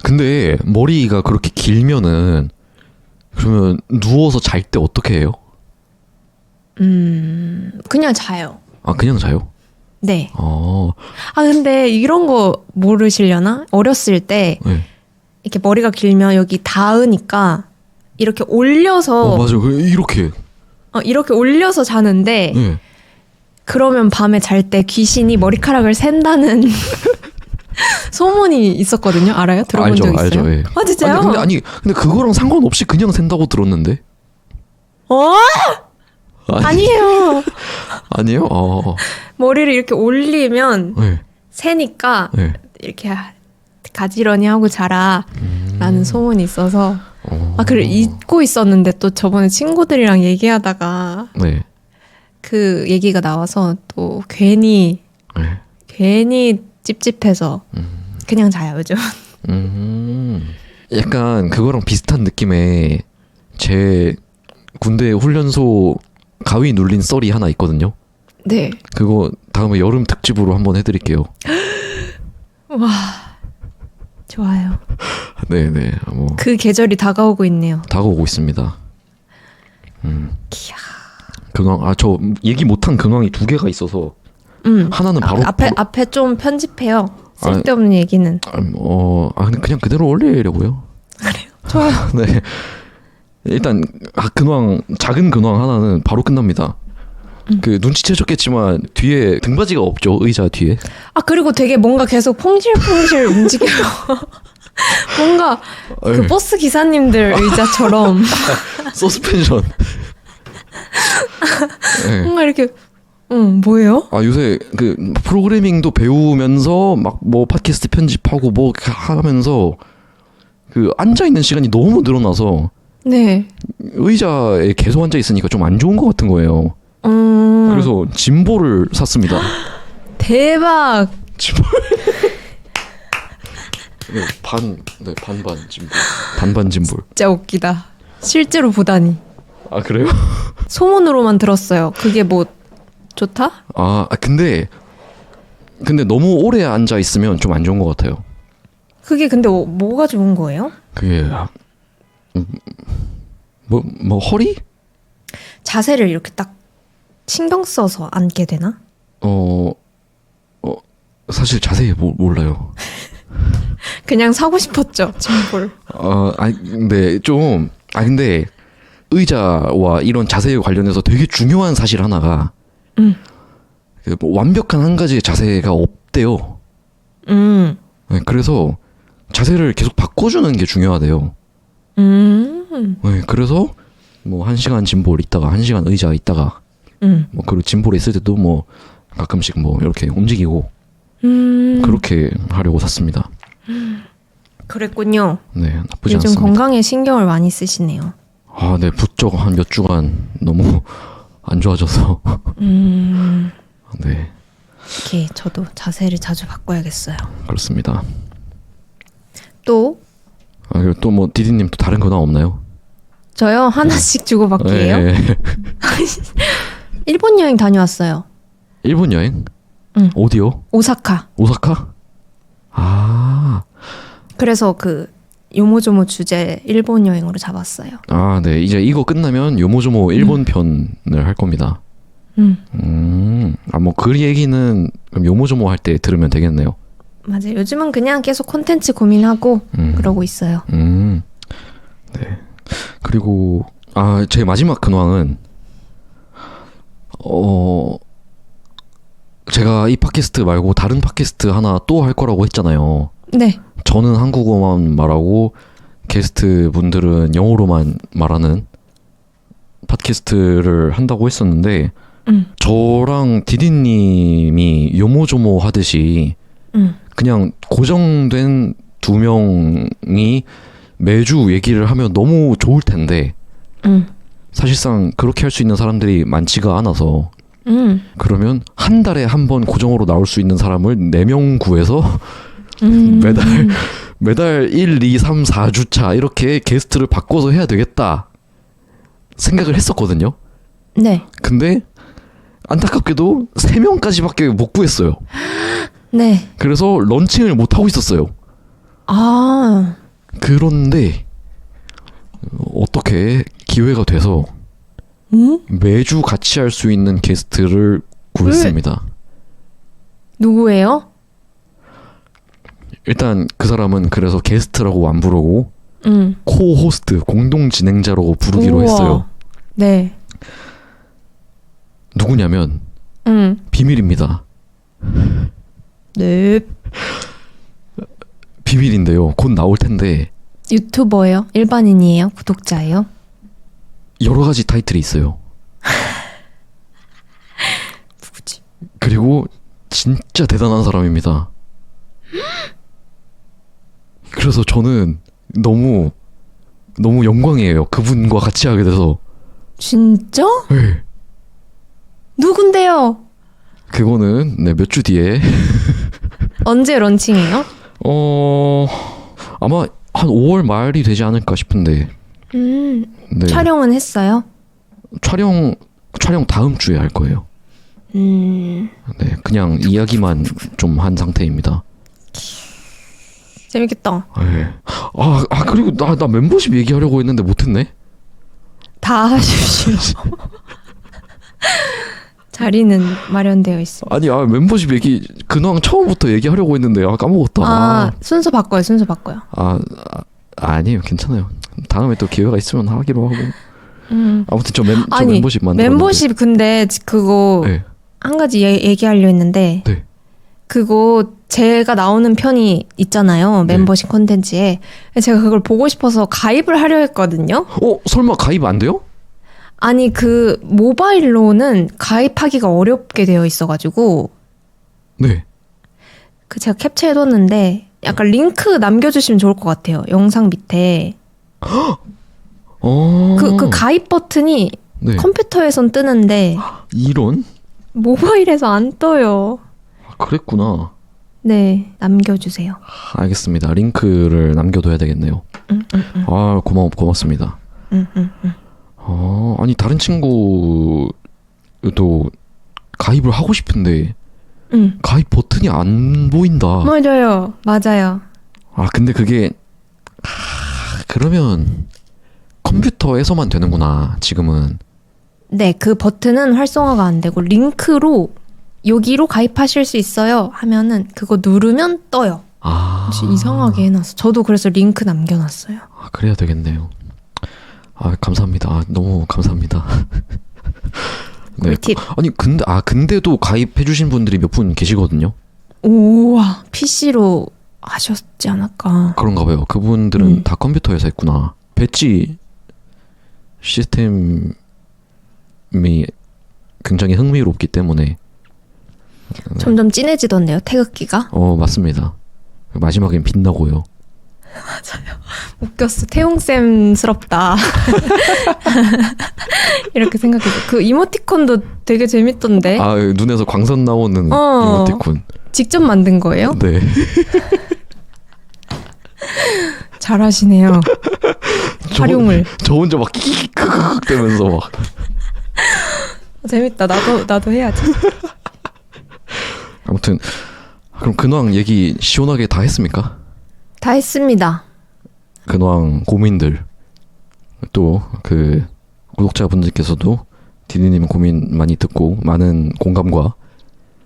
근데 머리가 그렇게 길면은 그러면 누워서 잘 때 어떻게 해요? 그냥 자요. 아, 그냥 자요? 네. 근데 이런 거 모르시려나? 어렸을 때 네. 이렇게 머리가 길면 여기 닿으니까 이렇게 올려서 맞아. 이렇게. 이렇게 올려서 자는데 네. 그러면 밤에 잘 때 귀신이 머리카락을 샌다는 소문이 있었거든요. 알아요? 들어본 적 있어요? 알죠. 예. 진짜요? 근데 그거랑 상관없이 그냥 샌다고 들었는데. 아니에요. 아니에요? 머리를 이렇게 올리면 네. 새니까 네. 이렇게 가지런히 하고 자라 라는 소문이 있어서 그걸 잊고 있었는데 또 저번에 친구들이랑 얘기하다가 네. 그 얘기가 나와서 또 괜히 찝찝해서 그냥 자요 요즘. 약간 그거랑 비슷한 느낌의 제 군대 훈련소 가위 눌린 썰이 하나 있거든요. 네. 그거 다음에 여름 특집으로 한번 해드릴게요. 와, 좋아요. 네네. 그 계절이 다가오고 있네요. 다가오고 있습니다. 이야. 근황, 저 얘기 못한 근황이 2개가 있어서 하나는 바로 앞에 좀 편집해요. 쓸데없는 얘기는. 근데 그냥 그대로 올리려고요. 그래요. 좋아요. 네. 일단 작은 근황 하나는 바로 끝납니다. 그 눈치채셨겠지만 뒤에 등받이가 없죠. 의자 뒤에. 그리고 되게 뭔가 계속 퐁실퐁실 움직여요. 뭔가 그 버스 기사님들 의자처럼. 서스펜션. 네. 뭔가 이렇게 뭐예요? 아 요새 그 프로그래밍도 배우면서 막 뭐 팟캐스트 편집하고 뭐 하면서 그 앉아 있는 시간이 너무 늘어나서 네. 의자에 계속 앉아 있으니까 좀 안 좋은 것 같은 거예요. 그래서 짐볼을 샀습니다. 대박. 짐볼. 네, 반반 짐볼. 반반 짐볼. 진짜 웃기다. 실제로 보다니. 아 그래요? 소문으로만 들었어요. 그게 뭐 좋다? 근데 너무 오래 앉아 있으면 좀 안 좋은 것 같아요. 그게 근데 뭐가 좋은 거예요? 그게 뭐 허리? 자세를 이렇게 딱 신경 써서 앉게 되나? 사실 자세히 몰라요. 그냥 사고 싶었죠, 짐볼. 근데 의자와 이런 자세에 관련해서 되게 중요한 사실 하나가 뭐 완벽한 한 가지의 자세가 없대요. 네, 그래서 자세를 계속 바꿔주는 게 중요하대요. 네, 그래서 뭐 1시간 짐볼 있다가 1시간 의자 있다가 뭐 그리고 짐볼에 있을 때도 뭐 가끔씩 뭐 이렇게 움직이고 그렇게 하려고 샀습니다. 그랬군요. 네, 나쁘지 요즘 않습니다. 건강에 신경을 많이 쓰시네요. 네, 부쩍 한 몇 주간 너무 안 좋아져서. 네, 이렇게 저도 자세를 자주 바꿔야겠어요. 그렇습니다. 또 그리고 또 뭐 디디님 또 다른 근황 없나요? 저요 하나씩 주고받기예요. 네. 일본 여행 다녀왔어요. 일본 여행? 응. 어디요? 오사카. 오사카? 그래서 그 요모조모 주제 일본 여행으로 잡았어요. 네. 이제 이거 끝나면 요모조모 일본 편을 할 겁니다. 뭐 그 얘기는 그럼 요모조모 할 때 들으면 되겠네요. 맞아요. 요즘은 그냥 계속 콘텐츠 고민하고 그러고 있어요. 네. 그리고 제 마지막 근황은 제가 이 팟캐스트 말고 다른 팟캐스트 하나 또 할 거라고 했잖아요. 네. 저는 한국어만 말하고 게스트 분들은 영어로만 말하는 팟캐스트를 한다고 했었는데 저랑 디디님이 요모조모 하듯이 그냥 고정된 2명이 매주 얘기를 하면 너무 좋을 텐데 사실상 그렇게 할 수 있는 사람들이 많지가 않아서 그러면 한 달에 한 번 고정으로 나올 수 있는 사람을 4명 구해서 매달 1, 2, 3, 4주차 이렇게 게스트를 바꿔서 해야 되겠다 생각을 했었거든요. 네. 근데 안타깝게도 3명까지밖에 못 구했어요. 네. 그래서 런칭을 못 하고 있었어요. 그런데 어떻게 기회가 돼서 매주 같이 할 수 있는 게스트를 구했습니다. 누구예요? 일단 그 사람은 그래서 게스트라고 안 부르고 코호스트, 공동 진행자라고 부르기로 우와. 했어요. 네. 누구냐면 비밀입니다. 네. 비밀인데요. 곧 나올 텐데 유튜버예요? 일반인이에요? 구독자예요? 여러 가지 타이틀이 있어요. 누구지? 그리고 진짜 대단한 사람입니다. 그래서 저는 너무 영광이에요. 그분과 같이 하게 돼서. 진짜? 네. 누군데요? 그거는 몇 주 뒤에 언제 런칭해요? 아마 한 5월 말이 되지 않을까 싶은데. 네. 촬영은 했어요? 촬영 다음 주에 할 거예요. 네, 그냥 이야기만 좀 한 상태입니다. 재밌겠다. 네. 그리고 나 멤버십 얘기하려고 했는데 못했네. 다 하십시오. 자리는 마련되어 있습니다. 아니 멤버십 얘기 근황 처음부터 얘기하려고 했는데 까먹었다. 순서 바꿔요. 아니에요, 괜찮아요. 다음에 또 기회가 있으면 하기로 하고. 아무튼 저 멤버십 만들었는데. 멤버십 근데 그거 네. 한 가지 얘기하려 했는데 네. 그거 제가 나오는 편이 있잖아요. 멤버십 콘텐츠에. 제가 그걸 보고 싶어서 가입을 하려 했거든요. 설마 가입 안 돼요? 아니 그 모바일로는 가입하기가 어렵게 되어 있어가지고 네. 그 제가 캡처해뒀는데 약간 링크 남겨주시면 좋을 것 같아요. 영상 밑에. 그 가입 버튼이 네. 컴퓨터에선 뜨는데 이런? 모바일에서 안 떠요. 그랬구나. 네, 남겨주세요. 알겠습니다. 링크를 남겨둬야 되겠네요. 아, 고맙습니다. 아니 다른 친구도 가입을 하고 싶은데 가입 버튼이 안 보인다. 맞아요. 아, 근데 그게 그러면 컴퓨터에서만 되는구나, 지금은. 네, 그 버튼은 활성화가 안 되고 링크로 여기로 가입하실 수 있어요 하면은 그거 누르면 떠요. 아, 이상하게 해놨어. 저도 그래서 링크 남겨놨어요. 아, 그래야 되겠네요. 아, 감사합니다. 아, 너무 감사합니다. 네. 꿀팁. 아니 근데도 가입해주신 분들이 몇 분 계시거든요. 우와, PC로 하셨지 않을까. 그런가 봐요. 그분들은 다 컴퓨터에서 했구나. 배지 시스템이 굉장히 흥미롭기 때문에. 점점 진해지던데요, 태극기가. 맞습니다. 마지막엔 빛나고요. 맞아요. 웃겼어. 태용쌤스럽다. 이렇게 생각해서. 그 이모티콘도 되게 재밌던데. 아, 눈에서 광선 나오는 이모티콘. 직접 만든 거예요? 네. 잘하시네요. 활용을. 저 혼자 막 끼익 되면서 막. 재밌다. 나도 해야지. 아무튼 그럼 근황 얘기 시원하게 다 했습니까? 다 했습니다. 근황 고민들 또 그 구독자분들께서도 디디님 고민 많이 듣고 많은 공감과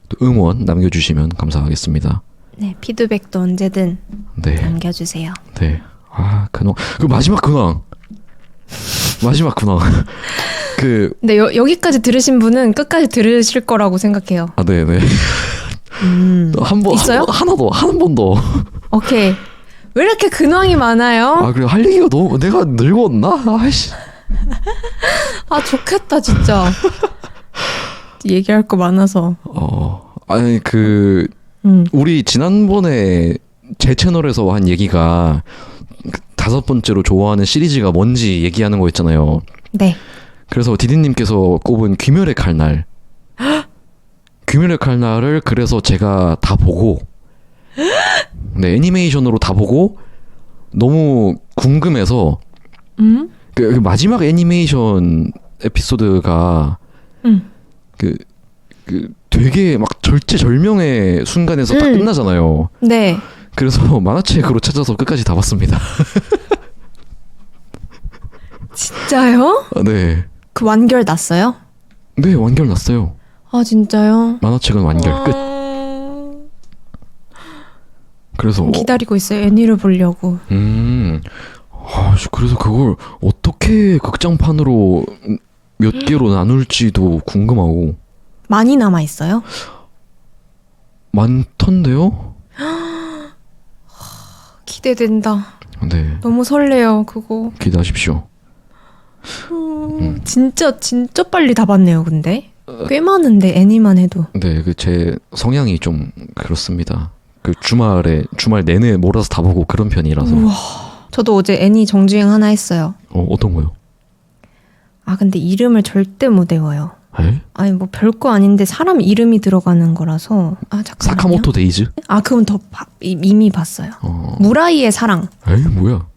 또 응원 남겨주시면 감사하겠습니다. 네, 피드백도 언제든 네. 남겨주세요. 네. 아, 근황. 그 마지막 근황. 근데 여기까지 들으신 분은 끝까지 들으실 거라고 생각해요. 아, 네네. 한 번, 있어요? 한 번 더. 오케이. 왜 이렇게 근황이 많아요? 아, 그래, 할 얘기가 너무, 내가 늙었나? 아이씨. 아, 좋겠다, 진짜. 얘기할 거 많아서. 아니, 우리 지난번에 제 채널에서 한 얘기가 5번째로 좋아하는 시리즈가 뭔지 얘기하는 거 있잖아요. 네. 그래서 디디님께서 꼽은 귀멸의 칼날. 귀멸의 칼날을 그래서 제가 다 보고, 네, 애니메이션으로 다 보고 너무 궁금해서 그 마지막 애니메이션 에피소드가 그 되게 막 절체절명의 순간에서 딱 끝나잖아요. 네. 그래서 만화책으로 찾아서 끝까지 다 봤습니다. 진짜요? 네. 그 완결 났어요? 네, 완결 났어요. 아, 진짜요? 만화책은 완결 끝. 그래서 기다리고 있어요. 애니를 보려고. 그래서 그걸 어떻게 극장판으로 몇 개로 나눌지도 궁금하고. 많이 남아 있어요? 많던데요? 기대된다. 네. 너무 설레요, 그거. 기대하십시오. 진짜 빨리 다 봤네요, 근데. 꽤 많은데, 애니만 해도. 네, 제 성향이 좀 그렇습니다. 주말 내내 몰아서 다 보고 그런 편이라서. 우와. 저도 어제 애니 정주행 하나 했어요. 어떤 거요? 아, 근데 이름을 절대 못 외워요. 에? 아니, 뭐 별거 아닌데 사람 이름이 들어가는 거라서. 아, 잠깐만요. 사카모토 데이즈? 아, 그건 이미 봤어요. 무라이의 사랑. 에이, 뭐야?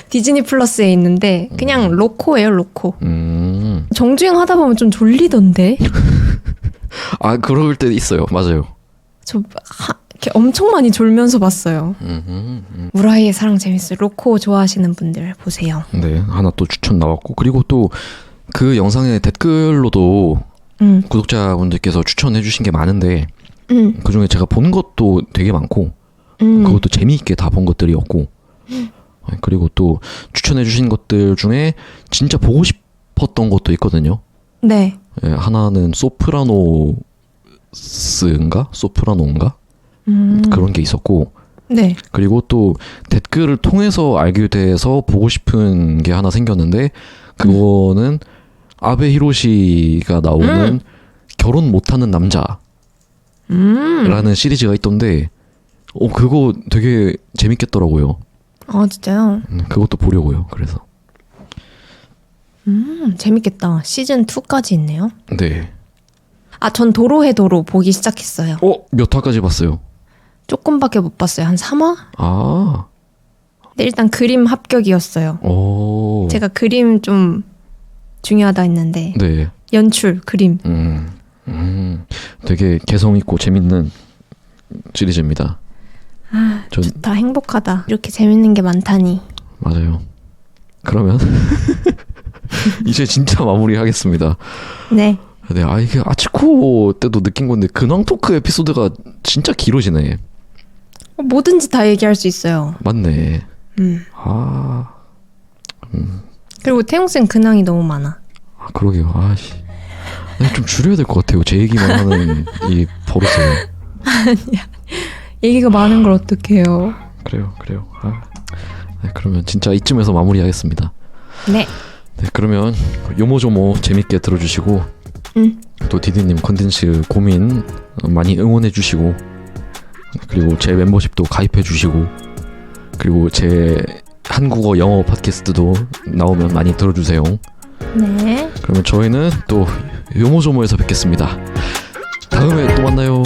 디즈니 플러스에 있는데 그냥 로코예요, 로코. 정주행 하다 보면 좀 졸리던데. 아, 그럴 때 있어요. 맞아요. 이렇게 엄청 많이 졸면서 봤어요. 무라이의 사랑 재밌어요. 로코 좋아하시는 분들 보세요. 네, 하나 또 추천 나왔고, 그리고 또 그 영상의 댓글로도 구독자분들께서 추천해 주신 게 많은데 그중에 제가 본 것도 되게 많고 그것도 재미있게 다 본 것들이었고, 그리고 또 추천해 주신 것들 중에 진짜 보고 싶었던 것도 있거든요. 네. 예, 하나는 소프라노인가? 그런 게 있었고, 네. 그리고 또 댓글을 통해서 알게 돼서 보고 싶은 게 하나 생겼는데, 그거는 아베 히로시가 나오는 결혼 못하는 남자라는 시리즈가 있던데 그거 되게 재밌겠더라고요. 아 진짜요? 그것도 보려고요. 그래서 재밌겠다. 시즌 2까지 있네요. 네. 아 전 도로해 도로 보기 시작했어요. 몇 화까지 봤어요? 조금밖에 못 봤어요. 한 3화? 아. 근데 일단 그림 합격이었어요. 오. 제가 그림 좀 중요하다 했는데 네. 연출, 그림. 되게 개성 있고 재밌는 시리즈입니다. 아, 좋다. 행복하다. 이렇게 재밌는 게 많다니. 맞아요. 그러면 이제 진짜 마무리하겠습니다. 네. 네, 이게 아치코 때도 느낀 건데 근황 토크 에피소드가 진짜 길어지네. 뭐든지 다 얘기할 수 있어요. 맞네. 그리고 태용쌤 근황이 너무 많아. 그러게요. 아씨. 좀 줄여야 될 것 같아요. 제 얘기만 하는 이 버릇을. 아니야. 얘기가 많은 걸 어떡해요. 그래요. 네, 그러면 진짜 이쯤에서 마무리하겠습니다. 네. 네, 그러면 요모조모 재밌게 들어주시고 또 디디님 컨텐츠 고민 많이 응원해주시고 그리고 제 멤버십도 가입해주시고 그리고 제 한국어 영어 팟캐스트도 나오면 많이 들어주세요. 네. 그러면 저희는 또 요모조모에서 뵙겠습니다. 다음에 또 만나요.